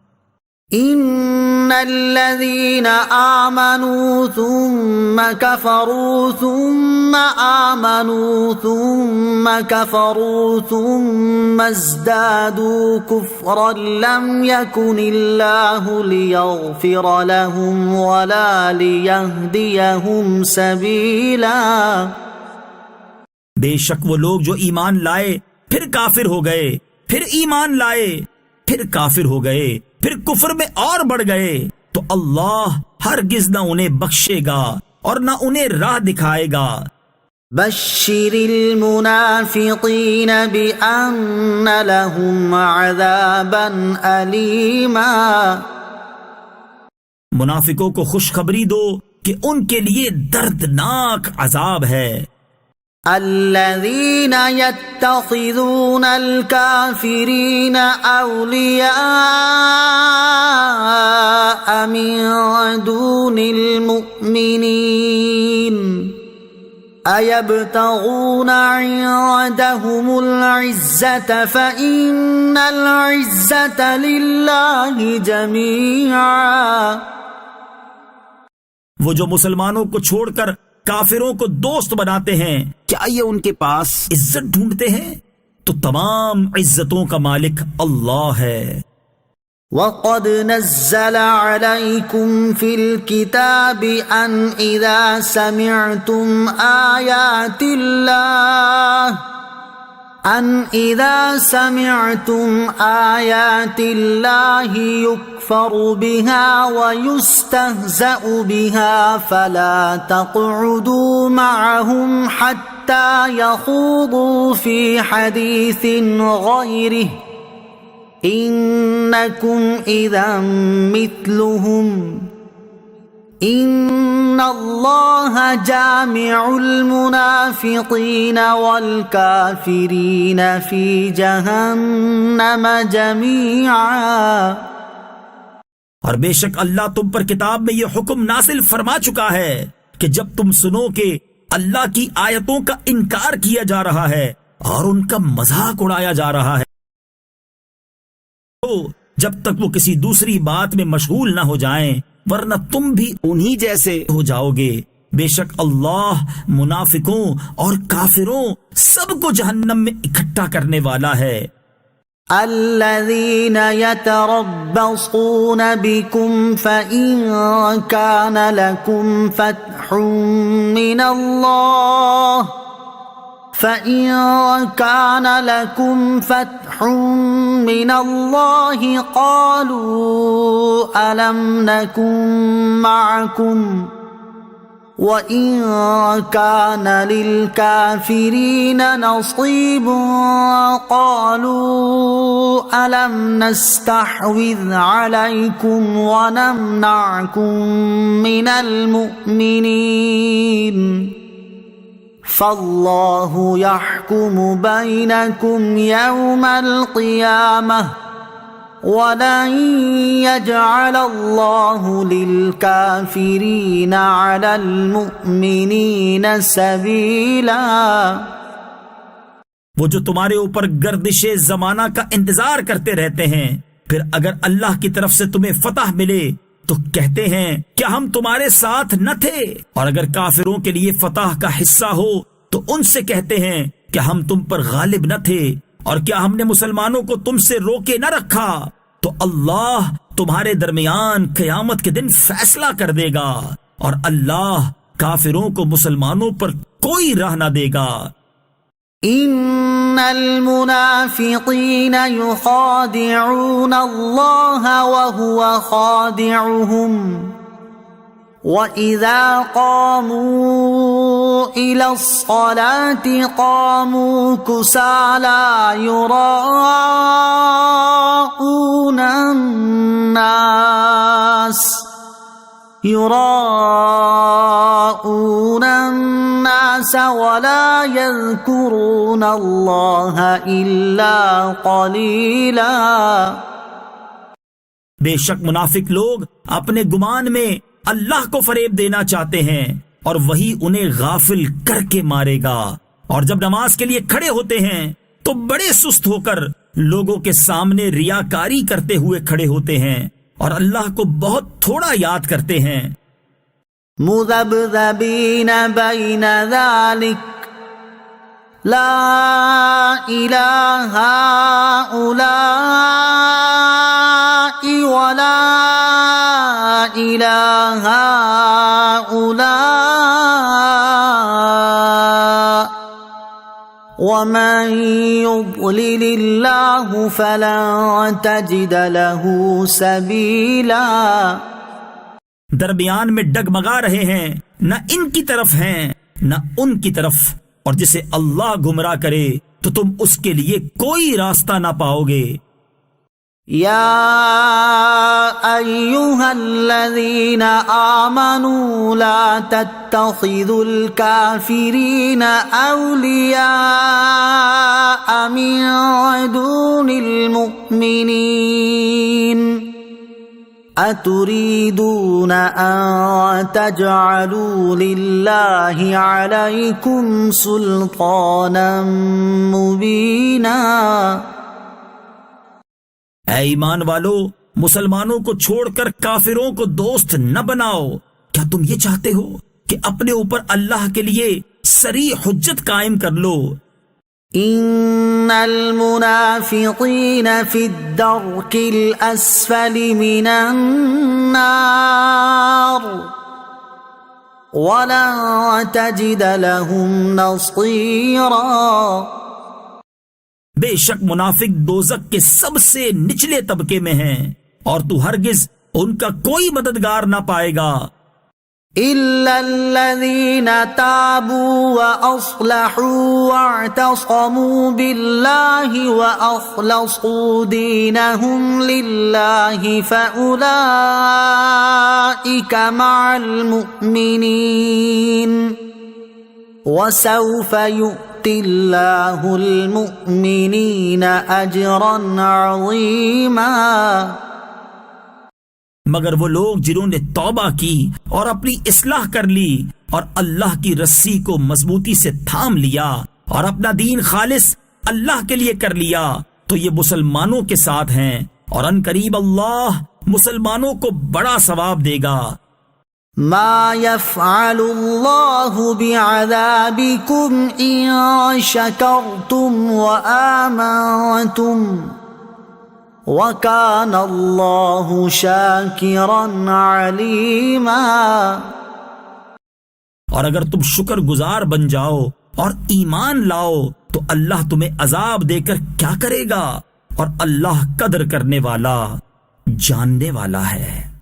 ان الذين آمنوا ثم كفروا ثم آمنوا ثم كفروا ثم ازدادوا كفرا لم يكن الله ليغفر لهم ولا ليهديهم سبيلا۔ بے شک وہ لوگ جو ایمان لائے پھر کافر ہو گئے، پھر ایمان لائے پھر کافر ہو گئے، پھر کفر میں اور بڑھ گئے، تو اللہ ہرگز نہ انہیں بخشے گا اور نہ انہیں راہ دکھائے گا۔ بشر المنافقین بأن لهم عذابا علیما۔ منافقوں کو خوشخبری دو کہ ان کے لیے دردناک عذاب ہے۔ الذين يتخذون الكافرين أولياء من دون المؤمنين أيبتغون عندهم العزة فإن العزة لله جميعا۔ وہ جو مسلمانوں کو چھوڑ کر کافروں کو دوست بناتے ہیں، کیا یہ ان کے پاس عزت ڈھونڈتے ہیں؟ تو تمام عزتوں کا مالک اللہ ہے۔ وَقَدْ نَزَّلَ عَلَيْكُمْ فِي الْكِتَابِ أَنْ إِذَا سَمِعْتُمْ آيَاتِ اللَّهِ يُكْفَرُ بِهَا وَيُسْتَهْزَأُ بِهَا فَلَا تَقْعُدُوا مَعَهُمْ حَتَّى يَخُوضُوا فِي حَدِيثٍ غَيْرِهِ إِنَّكُمْ إِذًا مِثْلُهُمْ إِنَّ اللَّهَ جَامِعُ الْمُنَافِقِينَ وَالْكَافِرِينَ فِي جَهَنَّمَ جَمِيعًا۔ اور بے شک اللہ تم پر کتاب میں یہ حکم نازل فرما چکا ہے کہ جب تم سنو کہ اللہ کی آیتوں کا انکار کیا جا رہا ہے اور ان کا مذاق اڑایا جا رہا ہے، تو جب تک وہ کسی دوسری بات میں مشغول نہ ہو جائیں، ورنہ تم بھی انہی جیسے ہو جاؤ گے۔ بے شک اللہ منافقوں اور کافروں سب کو جہنم میں اکٹھا کرنے والا ہے۔ الذين يتربصون بكم فإن كان لكم فتح من الله قالوا ألم نكن معكم وَإِن كَانَ لِلْكَافِرِينَ نَصِيبٌ قَالُوا أَلَمْ نَسْتَحْوِذْ عَلَيْكُمْ وَنَمْنَعْكُمْ مِنَ الْمُؤْمِنِينَ فَاللَّهُ يَحْكُمُ بَيْنَكُمْ يَوْمَ الْقِيَامَةِ وَلَن يَجْعَلَ اللَّهُ لِلْكَافِرِينَ عَلَى الْمُؤْمِنِينَ سَبِيلًا۔ وہ جو تمہارے اوپر گردش زمانہ کا انتظار کرتے رہتے ہیں، پھر اگر اللہ کی طرف سے تمہیں فتح ملے تو کہتے ہیں کیا ہم تمہارے ساتھ نہ تھے، اور اگر کافروں کے لیے فتح کا حصہ ہو تو ان سے کہتے ہیں کہ ہم تم پر غالب نہ تھے، اور کیا ہم نے مسلمانوں کو تم سے روکے نہ رکھا؟ تو اللہ تمہارے درمیان قیامت کے دن فیصلہ کر دے گا، اور اللہ کافروں کو مسلمانوں پر کوئی راہ نہ دے گا۔ ان المنافقین یخادعون اللہ وهو خادعهم وَإِذَا قَامُوا إِلَى الصَّلَاةِ قَامُوا كُسَالَى يُرَاءُونَ النَّاسَ وَلَا يَذْكُرُونَ اللَّهَ إِلَّا قَلِيلًا۔ بے شک منافق لوگ اپنے گمان میں اللہ کو فریب دینا چاہتے ہیں، اور وہی انہیں غافل کر کے مارے گا، اور جب نماز کے لیے کھڑے ہوتے ہیں تو بڑے سست ہو کر لوگوں کے سامنے ریاکاری کرتے ہوئے کھڑے ہوتے ہیں، اور اللہ کو بہت تھوڑا یاد کرتے ہیں۔ مذبذبین بین ذلک لا الہ هؤلاء ولا الہ هؤلاء ومن يضلل اللہ فلن تجد له سبیلا۔ درمیان میں ڈگمگا رہے ہیں، نہ ان کی طرف ہیں نہ ان کی طرف، اور جسے اللہ گمراہ کرے تو تم اس کے لیے کوئی راستہ نہ پاؤ گے۔ یا ایھا الذین آمنوا لا تتخذوا الکافرین اولیاء من دون المؤمنین اتريدون ان تجعلوا لله عليكم سلطانا مبينا۔ اے ایمان والو، مسلمانوں کو چھوڑ کر کافروں کو دوست نہ بناؤ۔ کیا تم یہ چاہتے ہو کہ اپنے اوپر اللہ کے لیے صریح حجت قائم کر لو؟ ان المنافقين في الدرك الأسفل من النار ولن تجد لهم نصيرا۔ بے شک منافق دوزخ کے سب سے نچلے طبقے میں ہیں اور تو ہرگز ان کا کوئی مددگار نہ پائے گا۔ إلا الذين تابوا وأصلحوا واعتصموا بالله وأخلصوا دينهم لله فأولئك مع المؤمنين وسوف يؤتي الله المؤمنين أجرا عظيما۔ مگر وہ لوگ جنہوں نے توبہ کی اور اپنی اصلاح کر لی اور اللہ کی رسی کو مضبوطی سے تھام لیا اور اپنا دین خالص اللہ کے لیے کر لیا تو یہ مسلمانوں کے ساتھ ہیں اور ان قریب اللہ مسلمانوں کو بڑا ثواب دے گا۔ ما يفعل الله بعذابكم إن شكرتم وآمنتم وَكَانَ اللَّهُ شَاكِرًا عَلِيمًا۔ اور اگر تم شکر گزار بن جاؤ اور ایمان لاؤ تو اللہ تمہیں عذاب دے کر کیا کرے گا، اور اللہ قدر کرنے والا جاننے والا ہے۔